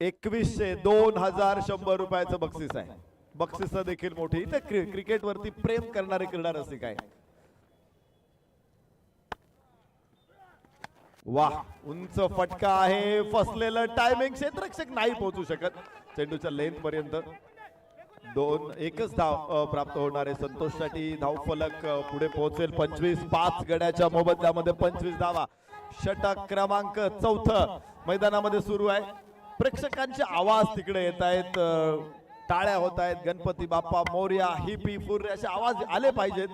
2100 रुपयाचं बक्षीस आहे. बक्षीस देखील मोठी. इथे क्रिकेट वरती प्रेम करणारे क्रीडा रसिक आहे. वाह, उंच फटका आहे. फसलेलं टायमिंग क्षेत्ररक्षक नाही पोहोचू शकत चेंडूच्या लेंथ पर्यंत. 1च धाव प्राप्त होणार आहे. संतोषसाठी धावफलक पुढे पोहोचेल. 25 गड्याच्या मोबदल्यामध्ये 25 धावा. षटक क्रमांक 4 मैदानामध्ये सुरू आहे. प्रेक्षकांचे आवाज तिकडे येत आहेत, टाळ्या होत आहेत. गणपती बाप्पा मोरया, हिपी फुर्रे असे आवाज आले पाहिजेत.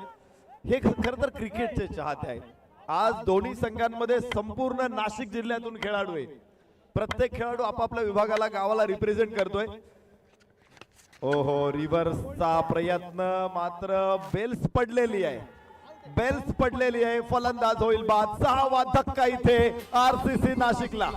हे खरं तर क्रिकेटचे चाहते आहेत. आज दोन्ही संघांमध्ये संपूर्ण नाशिक जिल्ह्यातून खेळाडू आहेत. प्रत्येक खेळाडू आपापल्या विभागाला गावाला रिप्रेझेंट करतोय. ओहो, रिव्हर्सचा प्रयत्न, मात्र बेल्स पडलेली आहे. बेल्स पडलेली आहे. फलंदाज होईल बाद. 6वा धक्का इथे RCC नाशिकला.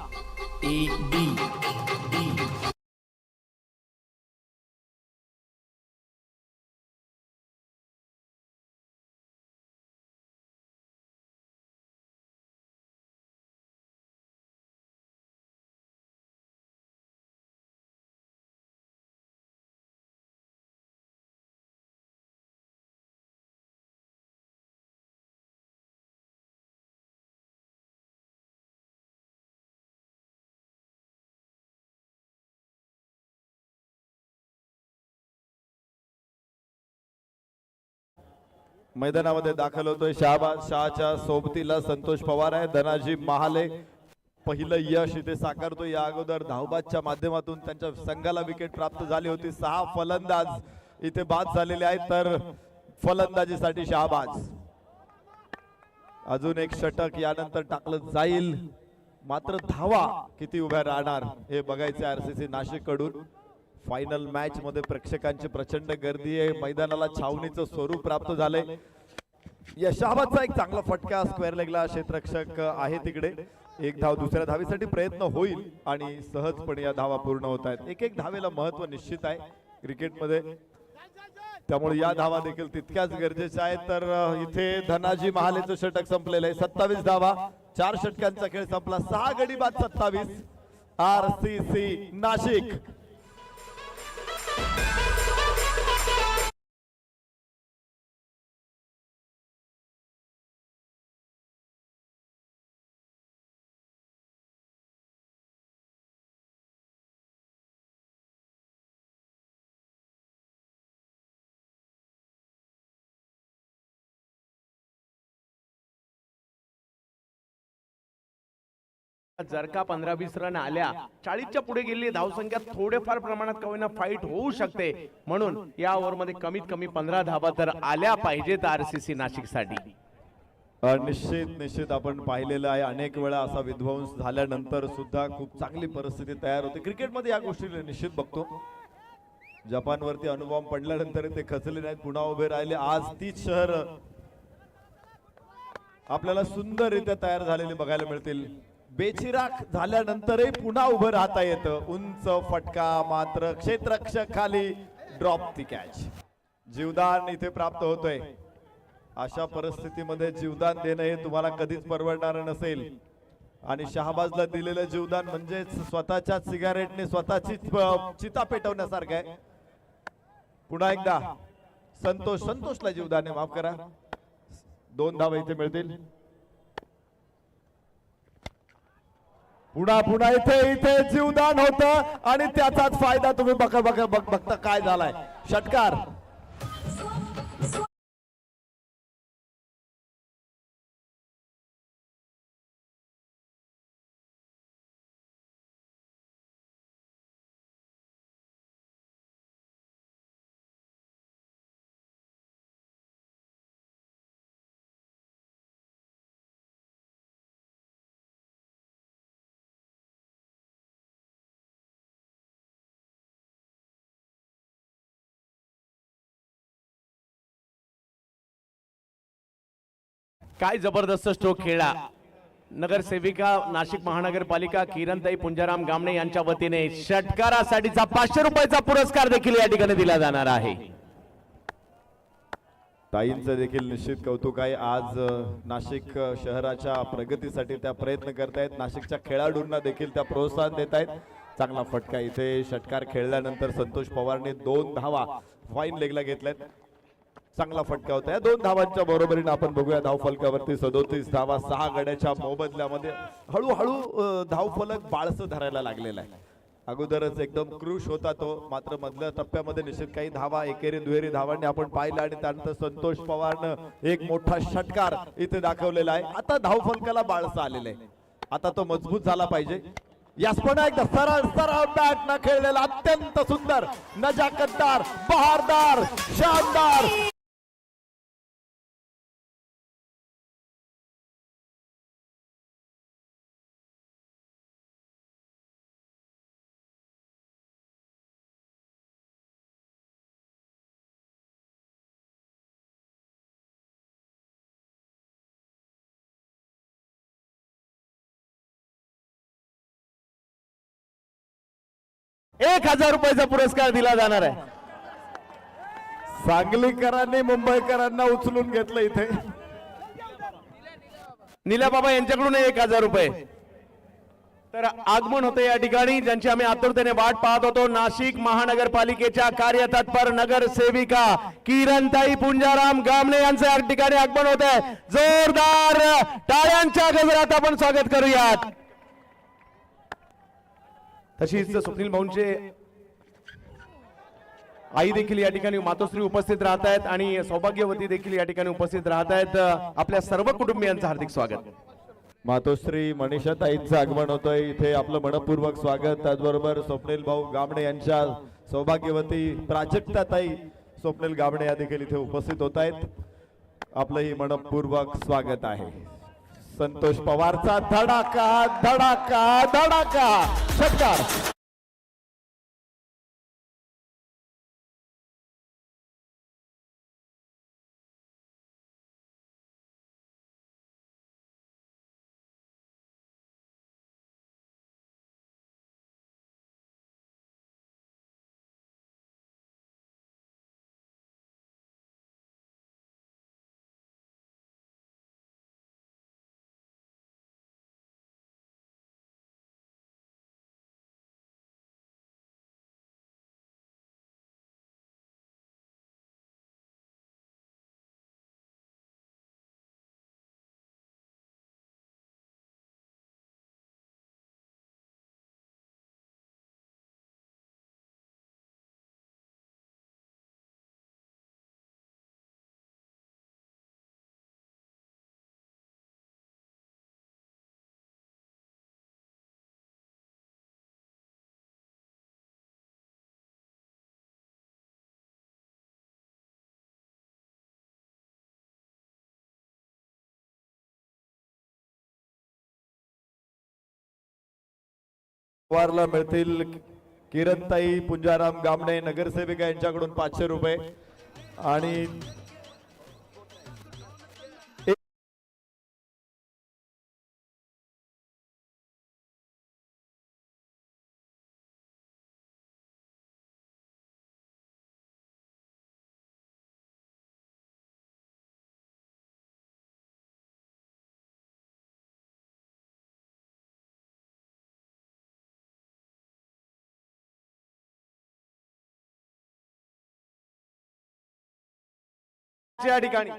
मैदानामध्ये दाखल होतोय. शहाबाज शहाच्या सोबतीला संतोष पवार आहे. धनाजी महाले पहिलं यश इथे साकारतो. या अगोदर धावबादच्या माध्यमातून त्यांच्या संघाला विकेट प्राप्त झाली होती. 6 फलंदाज इथे बाद झालेले आहेत, तर फलंदाजीसाठी शहाबाज. अजून एक षटक यानंतर टाकलं जाईल, मात्र धावा किती उभ्या राहणार हे बघायचे आरसीसी नाशिक कडून. फायनल मॅच मध्ये प्रेक्षकांची प्रचंड गर्दी आहे. मैदानाला छावणीचं स्वरूप प्राप्त झालंय. या शहाबाजचा एक चांगला फटका स्क्वेअर लेगला क्षेत्ररक्षक आहे तिकडे. एक धाव दुसऱ्या धावेसाठी प्रयत्न होईल आणि सहजपणे या धावा पूर्ण होत आहेत. एक एक धावेला महत्व निश्चित आहे क्रिकेटमध्ये, त्यामुळे या धावा देखील तितक्याच गरजेच्या आहेत. तर इथे धनाजी महालेचं षटक संपलेलं आहे. 27 धावा, 4 षटकांचा खेळ संपला. 6 गडी बाद 27. आरसीसी नाशिक. जर का 15-20 रन आल्या, 40च्या पुढे गेली धावसंख्या थोडेफार प्रमाणात का होईना फाईट होऊ शकते. म्हणून या ओव्हरमध्ये कमीत कमी 15 धावा तर आल्या पाहिजेत आरसीसी नाशिकसाठी. निश्चित आपण पाहिलेलं आहे. अनेक वेळा असा विध्वंस झाल्यानंतर सुद्धा खूप चांगली परिस्थिती तयार होते. क्रिकेटमध्ये या गोष्टी निश्चित बघतो. जपानवरती अणुबॉम्ब पडल्यानंतर ते खचले नाहीत, पुन्हा उभे राहिले. आज तीच शहर आपल्याला सुंदररित्या तयार झालेली बघायला मिळतील. बेचिराख झाल्यानंतरही पुन्हा उभं राहता येतं. उंच फटका, मात्र क्षेत्ररक्षक खाली, ड्रॉप ती कॅच. जीवदान इथे प्राप्त होतोय. अशा परिस्थितीमध्ये जीवदान देणं हे तुम्हाला कधीच परवडणार नसेल. आणि शहाबाजला दिलेलं जीवदान म्हणजे स्वतःच्या सिगारेटने स्वतःची चिता पेटवण्यासारखं आहे. पुन्हा एकदा संतोषला जीवदान आहे, माफ करा. 2 धावा इथे मिळतील. पुन्हा इथे जीवदान होतं आणि त्याचाच फायदा तुम्ही बघता काय झालाय. षटकार. काय जबरदस्त स्ट्रोक खेळला. नगरसेविका नाशिक महानगरपालिका किरणताई पुंजाराम गामणे यांच्या वतीने षटकारासाठीचा 500 रुपयाचा पुरस्कार देखील या ठिकाणी दिला जाणार आहे. ताईंचं देखील निश्चित कौतुक आहे. आज नाशिक शहराच्या प्रगतीसाठी त्या प्रयत्न करतायत. नाशिकच्या खेळाडूंना देखील त्या प्रोत्साहन देत आहेत. चांगला फटका इथे षटकार खेळल्यानंतर संतोष पवारने 2 धावा फाईन लेगला घेतल्यात. चांगला फटका होता. या 2 धावांच्या बरोबरीने आपण बघूया धावफलकावरती 37 धावा 6 गड्याच्या मोबदल्यामध्ये. हळूहळू धावफलक बाळसं धरायला लागलेला आहे. अगोदरच एकदम क्रुश होता तो, मात्र मधल्या टप्प्यामध्ये निश्चित काही धावा एकेरी दुहेरी धावांनी आपण पाहिलं आणि त्यानंतर संतोष पवारनं एक मोठा षटकार इथे दाखवलेला आहे. आता धावफलकाला बाळसं आलेलं आहे. आता तो मजबूत झाला पाहिजे. यास पण एकदा सरळ बॅट न खेळलेला अत्यंत सुंदर, नजाकतदार, बहारदार, शानदार. ₹1000 रुपयाचा पुरस्कार दिला जाणार आहे. सांगलीकरांनी मुंबईकरांना उचलून घेतलं इथे. नीला बाबा यांच्याकडून 1000 रुपये. तर आगमन होते या ठिकाणी ज्यांची आम्ही आतुरतेने वाट पाहत होतो. नाशिक महानगरपालिकेच्या कार्यतत्पर नगरसेविका किरणताई पुंजाराम गामणे यांचं या ठिकाणी आगमन होत आहे. जोरदार टाळ्यांच्या गजरात आपण स्वागत करूयात. तशीच स्वप्नील भाऊंचे आई देखील या ठिकाणी मातोश्री उपस्थित राहत आहेत आणि सौभाग्यवती देखील या ठिकाणी उपस्थित राहत आहेत. आपल्या सर्व कुटुंबियांचं हार्दिक स्वागत. मातोश्री मनीषाताईंचं आगमन होतंय इथे, आपलं मनपूर्वक स्वागत. त्याचबरोबर स्वप्नील भाऊ गामणे यांच्या सौभाग्यवती प्राजक्ताताई स्वप्नील गामणे या देखील इथे उपस्थित होत आहेत. आपलंही मनपूर्वक स्वागत आहे. संतोष पवारचा धडाका धडाका धडाका षटकार. पवारला मिळतील किरणताई पुंजाराम गामणे नगरसेविका यांच्याकडून 500 रुपये आणि या ठिकाणी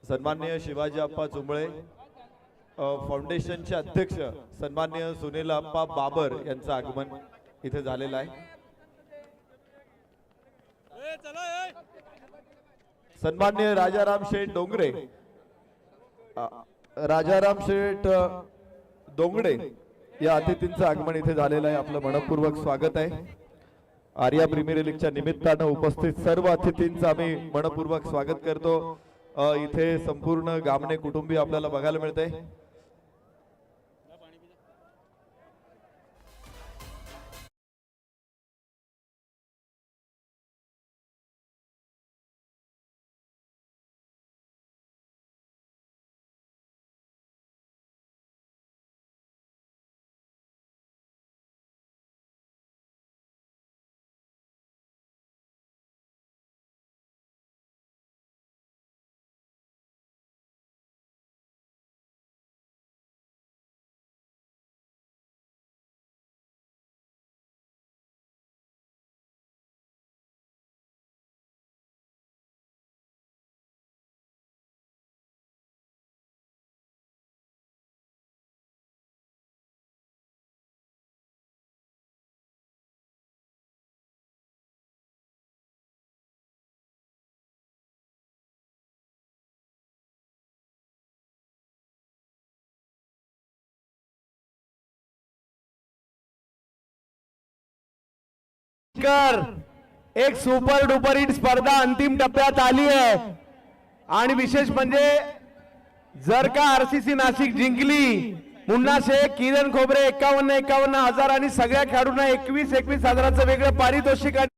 सन्माननीय शिवाजी आप्पा चुंबळे फाउंडेशनचे अध्यक्ष सन्माननीय सुनील आप्पा बाबर यांचं आगमन इथे झालेलं आहे. सन्माननीय राजाराम शेठ डोंगरे राजाराम शेठ डोंगरे या अतिथींचं आगमन इथे झालेलं आहे. आपलं मनपूर्वक स्वागत आहे. आर्या प्रीमियर लीगच्या निमित्तानं उपस्थित सर्व अतिथींचं आम्ही मनपूर्वक स्वागत करतो. इथे संपूर्ण गामणे कुटुंबीय आपल्याला बघायला मिळते. एक सुपर डुपर हिट स्पर्धा अंतिम टप्प्यात आली आहे आणि विशेष म्हणजे जर का आरसीसी नाशिक जिंकली, मुन्ना शेख, किरण खोबरे 51 हजार आणि सगळ्या खेळाडूंना 21 हजाराचं वेगळं पारितोषिक आहेत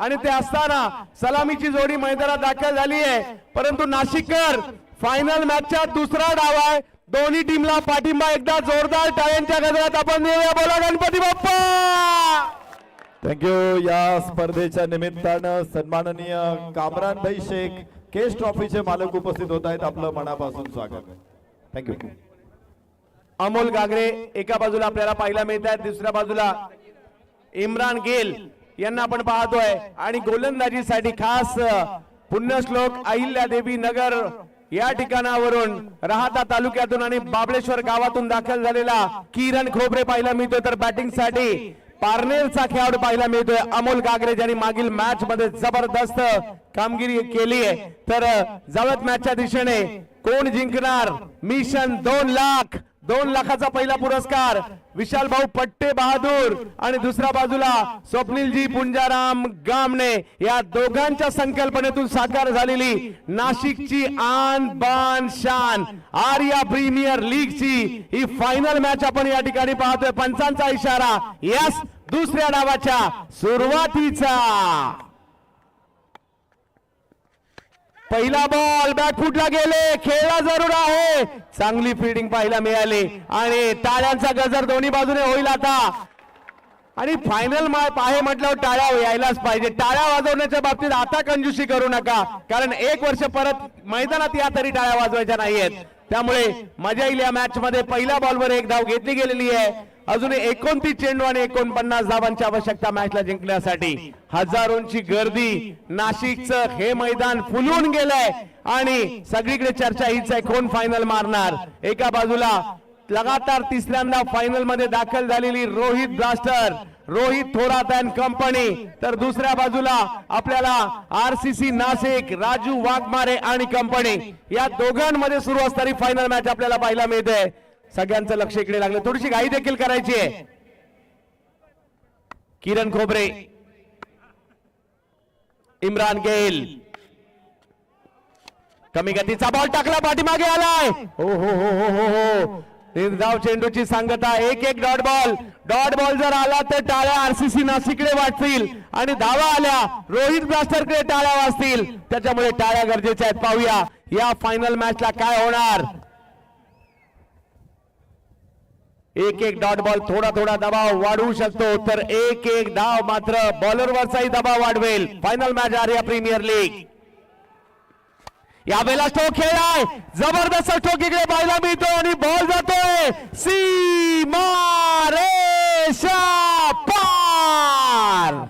आणि ते असताना सलामीची जोडी मैदानात दाखल झाली आहे. परंतु नाशिककर फायनल मॅचचा दुसरा डाव आहे. दोन्ही टीमला पाठिंबा एकदा जोरदार टाळ्यांच्या गजरात आपण देऊया. बोला गणपती बाप्पा. थँक्यू. या स्पर्धेच्या निमित्तानं सन्माननीय कामरान भाई शेख केस ट्रॉफीचे मालक उपस्थित होत आहेत. आपलं मनापासून स्वागत. थँक्यू. अमोल गागरे एका बाजूला आपल्याला पाहायला मिळत आहेत, दुसऱ्या बाजूला इम्रान गेल यांना आपण पाहतोय आणि गोलंदाजीसाठी खास पुण्यश्लोक अहिल्यादेवी नगर या ठिकाणावरून राहाता तालुक्यातून आणि बाबळेश्वर गावातून दाखल झालेला किरण खोबरे पाहायला मिळतोय. तर बॅटिंग साठी पारनेरचा खेळाडू पाहायला मिळतोय अमोल गागरे, ज्यांनी मागील मॅच मध्ये जबरदस्त कामगिरी केली आहे. तर जावत मॅचच्या दिशेने कोण जिंकणार? मिशन 2 लाखाचा पहिला पुरस्कार विशाल भाऊ पट्टे बहादूर आणि दुसऱ्या बाजूला स्वप्नीलजी पुंजाराम गामणे या दोघांच्या संकल्पनेतून साकार झालेली नाशिकची आन बान शान आर्या प्रीमियर लीगची ही फायनल मॅच आपण या ठिकाणी पाहतोय. पंचांचा इशारा यस, दुसऱ्या डावाच्या सुरुवातीचा पहिला बॉल बॅकफुटला गेले, खेळला जरूर आहे, चांगली फिल्डिंग पाहायला मिळाली आणि टाळ्यांचा गजर दोन्ही बाजूने होईल आता. आणि फायनल मॅच आहे म्हटल्यावर टाळ्या यायलाच पाहिजे. टाळ्या वाजवण्याच्या बाबतीत आता कंजूसी करू नका, कारण 1 वर्ष परत मैदानात या तरी टाळ्या वाजवायच्या नाहीयेत. त्यामुळे मजा येईल या मॅच मध्ये. पहिल्या बॉलवर 1 धाव घेतली गेलेली आहे. अजून 29 चेंडू आणि 49 धावांची आवश्यकता मॅचला जिंकण्यासाठी. हजारोंची गर्दी, नाशिकचं हे मैदान फुलून गेलंय आणि सगळीकडे चर्चा हीच आहे कोण फायनल मारणार. एका बाजूला लगातार तिसऱ्यांदा फायनल मध्ये दाखल झालेली Rohit blaster, Rohit Thorat and company, तर दुसऱ्या बाजूला आपल्याला RCC नाशिक, राजू वाघमारे आणि कंपनी या दोघांमध्ये सुरू असणारी फायनल मॅच आपल्याला पाहायला मिळते. सगळ्यांचं लक्ष इकडे लागलं, थोडीशी घाई देखील करायची आहे. किरण खोबरे, इम्रान गेल, कमी गतीचा बॉल टाकला, पाठीमागे आलाय. हो हो हो हो हो हो निर्धाव चेंडूची सांगता. 1-1 डॉट बॉल जर आला तर टाळ्या RCC नाशिककडे वाजतील आणि धावा आल्या रोहित ब्लास्टरकडे टाळ्या वाजतील. त्याच्यामुळे टाळ्या गरजेच्या आहेत. पाहूया या फायनल मॅचला काय होणार. 1-1 डॉट बॉल थोडा दबाव वाढवू शकतो, तर 1-1 धाव मात्र बॉलरवरचाही दबाव वाढवेल. Final match Arya Premier League. यावेळेला स्ट्रोक खेळलाय, जबरदस्त स्ट्रोक इकडे पाहायला मिळतो आणि बॉल जातोय सीमा रेषा पार.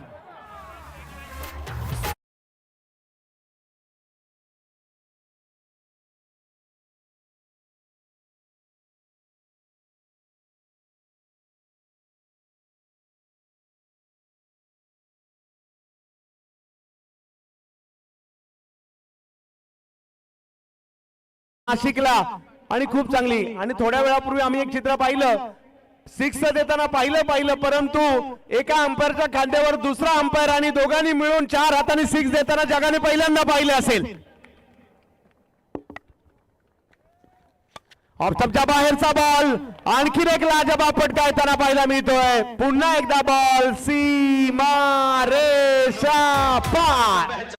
नाशिकला आणि खूप चांगली. आणि थोड्या वेळापूर्वी आम्ही एक चित्र पाहिलं, 6 देताना पाहिलं, परंतु एका अंपायरच्या खांद्यावर दुसरा अंपायर आणि दोघांनी मिळून 4 हातांनी 6 देताना जगाने पहिल्यांदा पाहिले असेल. ऑफस्टंपच्या बाहेरचा बॉल, आणखीन एक लाजबाब फटका येताना पाहायला मिळतोय. पुन्हा एकदा बॉल सीमा रेषा पार.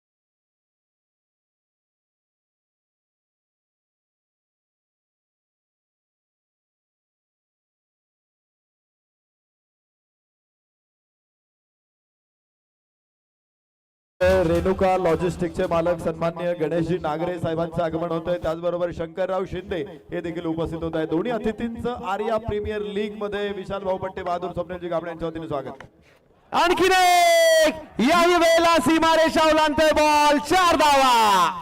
रेणुका लॉजिस्टिकचे मालक सन्माननीय गणेशजी नागरे साहेबांचं आगमन होत आहे. त्याचबरोबर शंकरराव शिंदे हे देखील उपस्थित होत आहे. दोन्ही अतिथींचं आर्या प्रीमियर लीग मध्ये विशाल भाऊ पट्टे बहादूर, स्वप्नीलजी गामणे यांच्या वतीने स्वागत. आणखीन एक, याही वेळेला सीमारेषा ओलांडतोय बॉल, 4 धावा.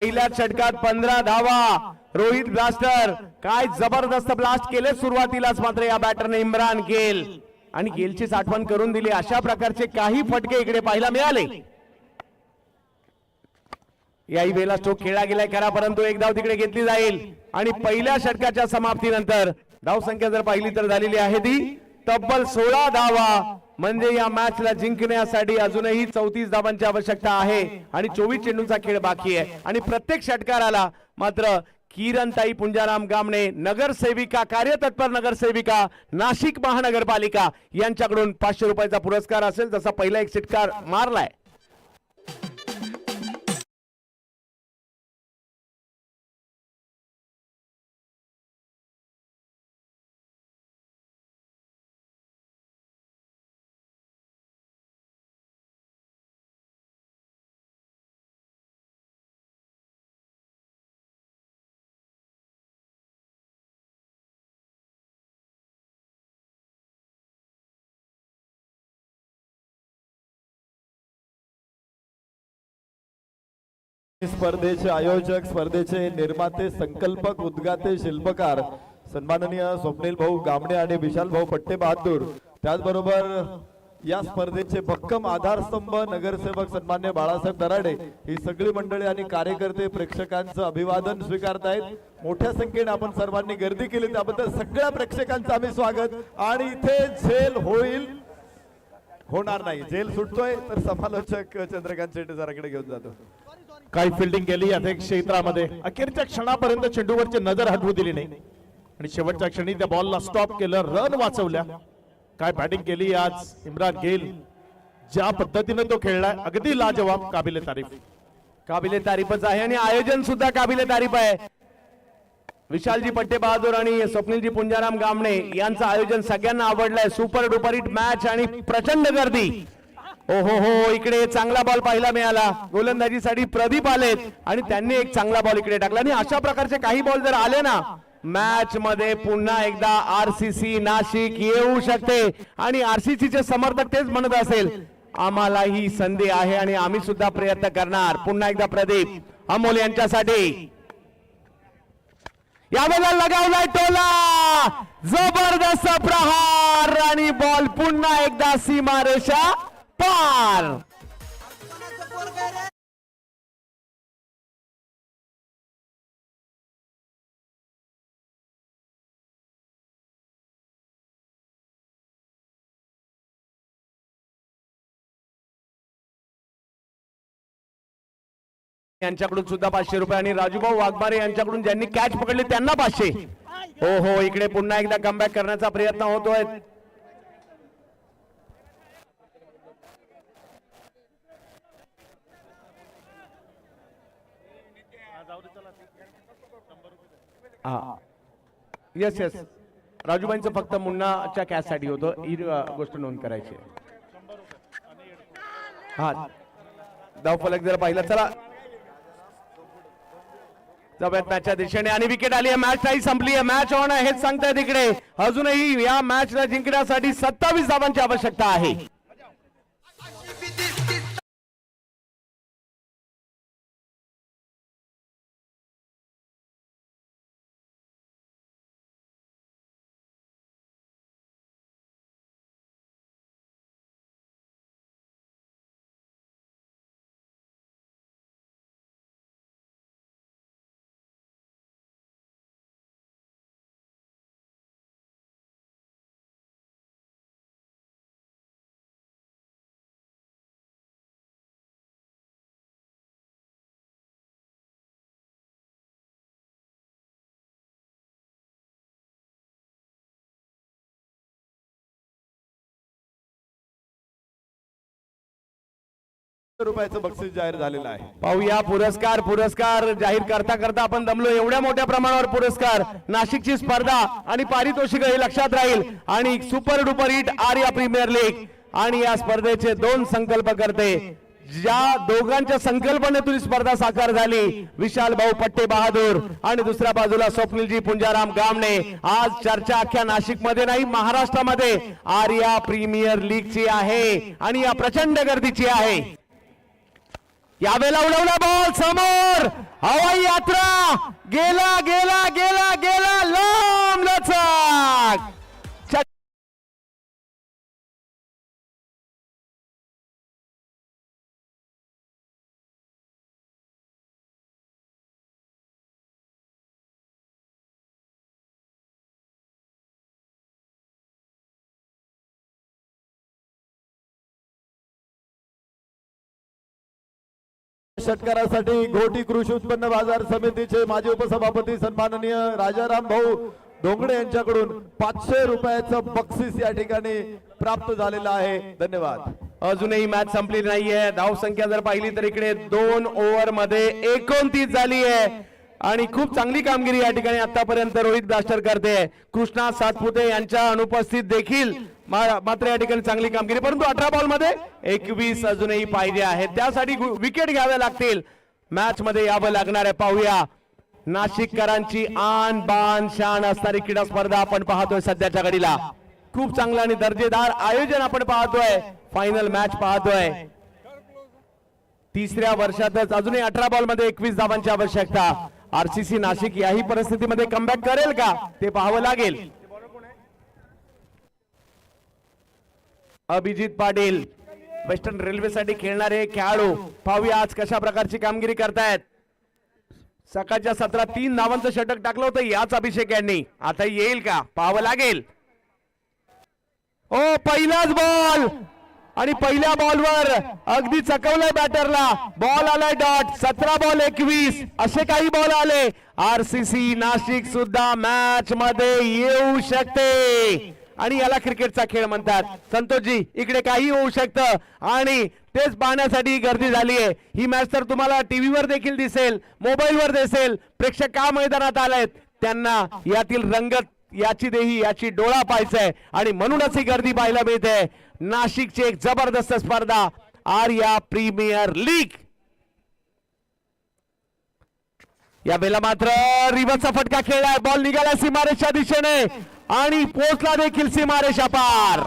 पहिल्या षटकात 15 धावा रोहित ब्लास्टर. काय जबरदस्त ब्लास्ट केले सुरुवातीलाच, मात्र या बॅटरने इम्रान गेल आणि गेलची आठवण करून दिली. अशा प्रकारचे काही फटके इकडे पाहायला मिळाले. याही वेळेला स्ट्रोक खेळला गेलाय खरा, परंतु 1 धाव तिकडे घेतली जाईल. आणि पहिल्या षटकाच्या समाप्तीनंतर धाव संख्या जर पाहिली तर झालेली आहे ती तब्बल 16 धावा म्हणजे या मॅचला जिंकण्यासाठी अजूनही 34 धावांची आवश्यकता आहे आणि 24 चेंडूंचा खेळ बाकी आहे आणि प्रत्येक षटकाराला मात्र किरणताई पुंजाराम गामणे, नगरसेविका, कार्यतत्पर नगरसेविका, नाशिक महानगरपालिका यांच्याकडून 500 रुपयाचा पुरस्कार असेल. जसा पहिला एक षटकार मारलाय स्पर्धेचे आयोजक, स्पर्धेचे निर्माते, संकल्पक, उद्गाते, शिल्पकार सन्माननीय स्वप्नील भाऊ गामणे आणि विशाल भाऊ पट्टे बहादूर, त्याचबरोबर या स्पर्धेचे भक्कम आधारस्तंभ नगरसेवक सन्मान्य बाळासाहेब दराडे, ही सगळी मंडळी आणि कार्यकर्ते प्रेक्षकांचं अभिवादन स्वीकारतायत. मोठ्या संख्येने आपण सर्वांनी गर्दी केली त्याबद्दल सगळ्या प्रेक्षकांचं आम्ही स्वागत. आणि इथे झेल होणार नाही, झेल सुटतोय तर समालोचक चंद्रकांत शेट्टी सरांकडे घेऊन जातो. काही फिल्डिंग केली या क्षेत्रामध्ये, अखेरच्या क्षणापर्यंत चेंडूवरची नजर हटवू दिली नाही आणि शेवटच्या क्षणी त्या बॉलला स्टॉप केलं, रन वाचवल्या. काय बॅटिंग केली आज इम्रान गेल, ज्या पद्धतीने तो खेळलाय अगदी लाजवाब, काबिले तारीफ. काबिले तारीफच आहे आणि आयोजन सुद्धा काबिले तारीफ आहे. विशालजी पट्टे बहादूर आणि स्वप्नीलजी पुंजाराम गामणे यांचं आयोजन सगळ्यांना आवडलंय. सुपर डुपर हिट मॅच आणि प्रचंड गर्दी. हो इकडे चांगला बॉल पाहायला मिळाला. गोलंदाजीसाठी प्रदीप आलेत आणि त्यांनी एक चांगला बॉल इकडे टाकला आणि अशा प्रकारचे काही बॉल जर आले ना मॅच मध्ये पुन्हा एकदा आरसीसी नाशिक येऊ शकते आणि आरसीसी चे समर्थक तेच म्हणत असेल आम्हाला ही संधी आहे आणि आम्ही सुद्धा प्रयत्न करणार. पुन्हा एकदा प्रदीप अमोल यांच्यासाठी यावेळेला लगावलाय टोला, जबरदस्त प्रहार आणि बॉल पुन्हा एकदा सीमारेषा पार. यांच्याकडून सुद्धा 500 रुपये आणि राजूभाऊ वाघमारे यांच्याकडून ज्यांनी कॅच पकडली त्यांना 500. हो इकडे पुन्हा एकदा कमबॅक करण्याचा प्रयत्न होतोय. येस राजूबाईंचं फक्त मुन्नाच्या कॅच साठी होतं, ही गोष्ट नोंद करायची. हा धावफलक जर पाहिलं चला मॅचच्या दिशेने आणि विकेट आली आहे. मॅच नाही संपली आहे, मॅच ऑन आहे हेच सांगतायत इकडे. अजूनही या मॅचला जिंकण्यासाठी 27 धावांची आवश्यकता आहे. रुपयाचं बक्षीस जाहीर झालेलं आहे. पाहूया पुरस्कार जाहीर करता आपण दमलो. एवढ्या मोठ्या प्रमाणावर पुरस्कार, नाशिकची स्पर्धा आणि पारितोषिक हे लक्षात राहील. आणि super duper hit Arya Premier League आणि या स्पर्धेचे 2 संकल्पकर्ते, ज्या दोघांच्या संकल्पनेतून स्पर्धा साकार झाली, विशाल भाऊ पट्टे बहादूर आणि दुसऱ्या बाजूला स्वप्नीलजी पुंजाराम गामणे. आज चर्चा अख्ख्या नाशिक मध्ये नाही महाराष्ट्रामध्ये आर्या प्रीमियर लीगची आहे आणि या प्रचंड गर्दीची आहे. यावेळेला उडवला बॉल समोर, हवाई यात्रा गेला गेला गेला गेला लांब लचक. षटकारासाठी घोटी कृषी उत्पन्न बाजार समितीचे माजी उपसभापती सन्माननीय राजाराम भाऊ डोंगडे यांच्याकडून 500 रुपयाचं बक्षीस या ठिकाणी प्राप्त झालेलं आहे. धन्यवाद. अजूनही मॅच संपली नाहीये. धाव संख्या जर पाहिली तर इकडे 2 ओव्हर मध्ये 29 झाली आहे आणि खूप चांगली कामगिरी या ठिकाणी आतापर्यंत रोहित ब्लास्टर करते. कृष्णा सातपुते यांच्या अनुपस्थित देखील मात्र या ठिकाणी चांगली कामगिरी, परंतु 18 बॉल मध्ये 21 अजूनही पाहिजे आहेत. त्यासाठी विकेट घ्याव्या लागतील. मॅच मध्ये यावं लागणार आहे. पाहूया नाशिककरांची आन बान शान असणारी क्रीडा स्पर्धा आपण पाहतोय सध्याच्या घडीला. खूप चांगलं आणि दर्जेदार आयोजन आपण पाहतोय. फायनल मॅच पाहतोय. तिसऱ्या वर्षातच अजूनही 18 बॉल मध्ये 21 धावांची आवश्यकता. आरसीसी नाशिक याही परिस्थितीमध्ये कमबॅक करेल का ते पाहावं लागेल. अभिजित पाटील वेस्टर्न रेल्वेसाठी खेळणारे खेळाडू, पाहूया आज कशा प्रकारची कामगिरी करतायत. सकाळच्या सत्रात 3 धावांचं षटक टाकलं होतं याच अभिषेक यांनी. आता येईल का पाहावं लागेल. ओ पहिलाच बॉल आणि पहिल्या बॉलवर अगदी चकवलंय बॅटरला. बॉल आलाय डॉट. 17 बॉल 21 असे काही बॉल आले. आरसीसी नाशिक सुद्धा मॅच मध्ये येऊ शकते आणि याला क्रिकेटचा खेळ म्हणतात. संतोषजी इकडे काही होऊ शकतं आणि तेच पाहण्यासाठी गर्दी झाली आहे. ही मॅच तर तुम्हाला टीव्हीवर देखील दिसेल, मोबाईलवर दिसेल. प्रेक्षक का मैदानात आलेत त्यांना यातील रंगत, याची देही, याची डोळा पाहायचंय आणि म्हणूनच ही गर्दी पाहायला मिळते. नाशिकची एक जबरदस्त स्पर्धा आर्या प्रीमियर लीग. या वेळेला मात्र रिव्हर्सचा फटका खेळलाय. बॉल निघाला सीमारेषच्या दिशेने आणि पोचला देखील सीमारेषा पार.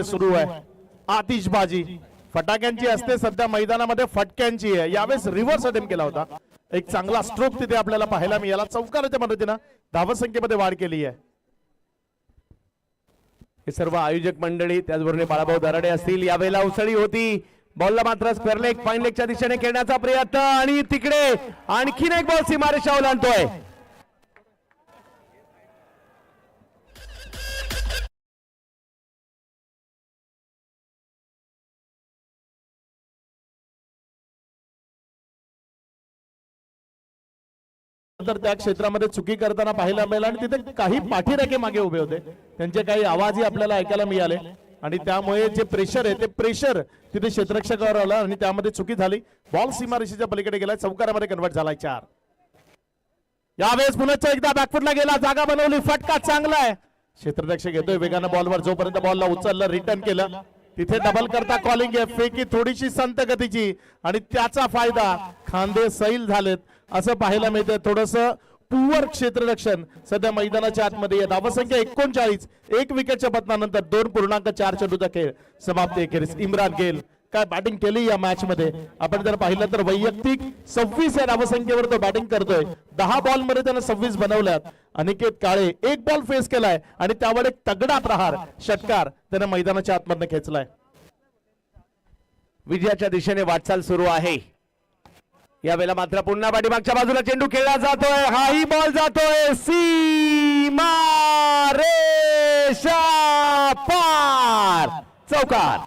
सुरू आहे आतिषबाजी. फटाक्यांची असते सध्या मैदानामध्ये, फटक्यांची आहे. यावेळेस रिव्हर्स अटेम्प्ट केला होता. एक चांगला स्ट्रोक तिथे आपल्याला पाहायला मिळाला. चौकाराच्या मदतीनं धावसंख्येमध्ये वाढ केली आहे. हे सर्व आयोजक मंडळी, त्याचबरोबर बाळाभाऊ दराडे असतील. यावेळेला उसळी होती. बॉलला मात्र स्क्वेअर लेग, फाईन लेगच्या दिशेने खेळण्याचा प्रयत्न आणि तिकडे आणखीन एक बॉल सीमारेषा ओलांडतोय. तर त्या क्षेत्रामध्ये चुकी करताना पाहायला मिळालं आणि तिथे काही पाठीराखे मागे उभे होते. त्यांचे काही आवाजही आपल्याला ऐकायला मिळाले आणि त्यामुळे जे प्रेशर आहे ते प्रेशर तिथे क्षेत्ररक्षकावर आलं आणि त्यामध्ये चुकी झाली. बॉल सीमारेषेच्या पलीकडे गेला, चौकारामध्ये कन्वर्ट झालाय 4. यावेळेस पुन्हा एकदा बॅकफुटला गेला, जागा बनवली, फटका चांगला आहे. क्षेत्ररक्षक येतोय वेगानं बॉलवर, जोपर्यंत बॉलला उचललं, रिटर्न केलं, तिथे डबल करता कॉलिंग आहे. फेकी थोडीशी संत गतीची आणि त्याचा फायदा. खांदे सैल झालेत असं पाहायला मिळतं. थोडस पुअर क्षेत्ररक्षण सध्या मैदानाच्या आतमध्ये. धावसंख्या 39. 1 विकेटच्या पतनानंतर 2.4 चेंडूचा खेळ समाप्ती. अखेरीस इम्रान गेल काय बॅटिंग केली या मॅच मध्ये. आपण जर पाहिलं तर वैयक्तिक 26 या धावसंख्येवर तो बॅटिंग करतोय. 10 बॉल मध्ये त्यानं 26 बनवल्यात. अनिकेत काळे 1 बॉल फेस केलाय आणि त्यावर एक तगडा प्रहार षटकार त्यानं मैदानाच्या आतमधनं खेचलाय. विजयाच्या दिशेने वाटचाल सुरू आहे. यावेळेला मात्र पुन्हा पाठीमागच्या बाजूला चेंडू खेळला जातोय. हाही बॉल जातोय सीमा रेषा पार. चौकार.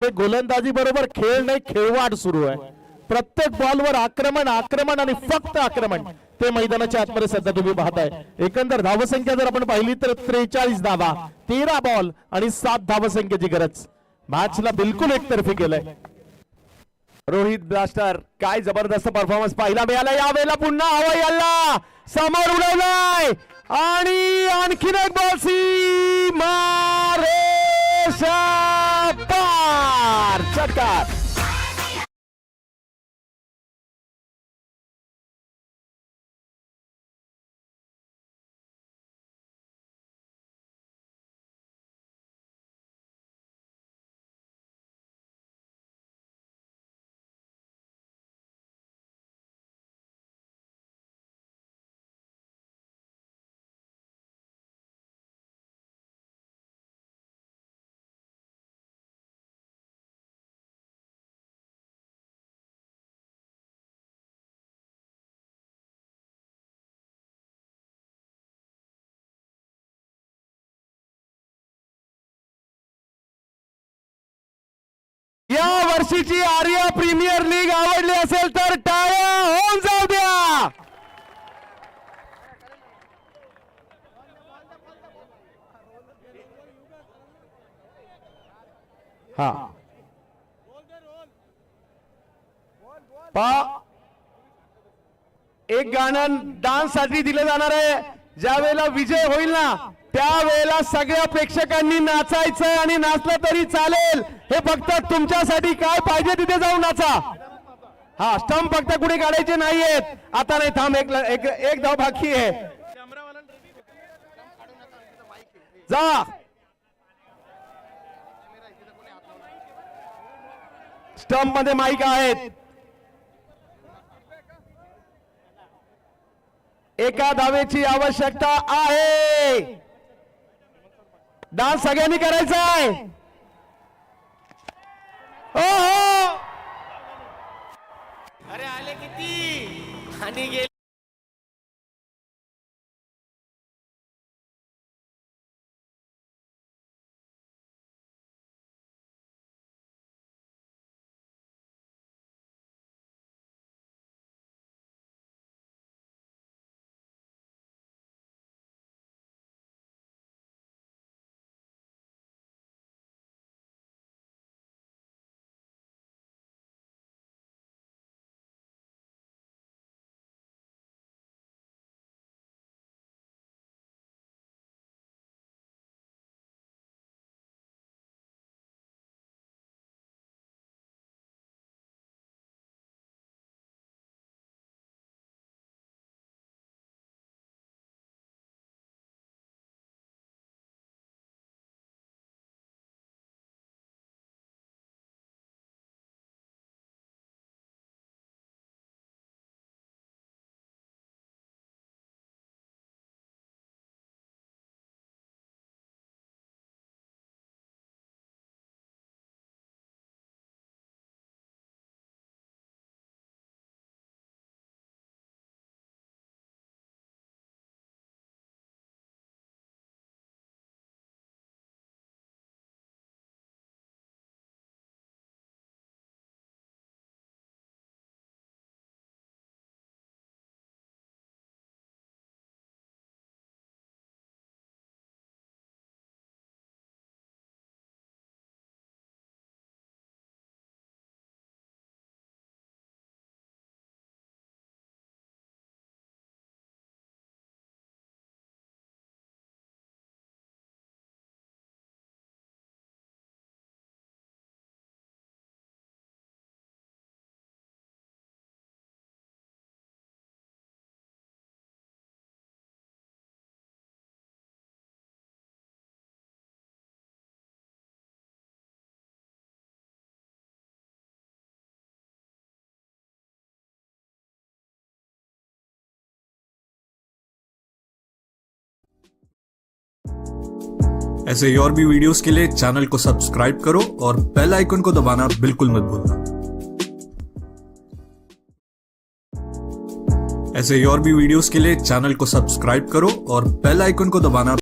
गोलंदाजी बरोबर खेळ नाही, खेळवाड सुरू आहे. प्रत्येक बॉलवर आक्रमण आक्रमण आणि फक्त आक्रमण ते मैदानाच्या आतमध्ये सध्या तुम्ही पाहताय. एकंदर धावसंख्या जर आपण पाहिली तर 43 धावा, 13 बॉल आणि 7 धावसंख्येची गरज. मॅचला बिलकुल एकतर्फी केलंय. रोहित ब्लास्टर काय जबरदस्त परफॉर्मन्स पाहायला मिळाला. यावेळेला पुन्हा हवाई हल्ला समोर उडवलाय आणि आणखीन एक बॉल सीमा रेषा पार. षटकार. वर्षीची आर्या प्रीमियर लीग आवडली असेल तर टाळ्या होऊन जाऊ द्या. हा एक गाणं डान्स साठी दिलं जाणार आहे. ज्या वेळेला विजय होईल ना त्यावेळेला सगळ्या प्रेक्षकांनी नाचायचं आणि नाचलं तरी चालेल. हे फक्त तुमच्यासाठी काय पाहिजे तिथे जाऊन नाचा. हा स्टंप फक्त कुठे काढायचे नाहीयेत. आता नाही थांब एक धाव बाकी आहे. जा स्टंप मध्ये माईक आहेत. एका धावेची आवश्यकता आहे. डान्स सगळ्यांनी करायचा आहे. हो अरे आले किती आणि गेले. ऐसे ही और भी वीडियोस के लिए चैनल को सब्सक्राइब करो और बेल आइकन को दबाना बिल्कुल मत भूलना। ऐसे ही और भी वीडियोस के लिए चैनल को सब्सक्राइब करो और बेल आइकन को दबाना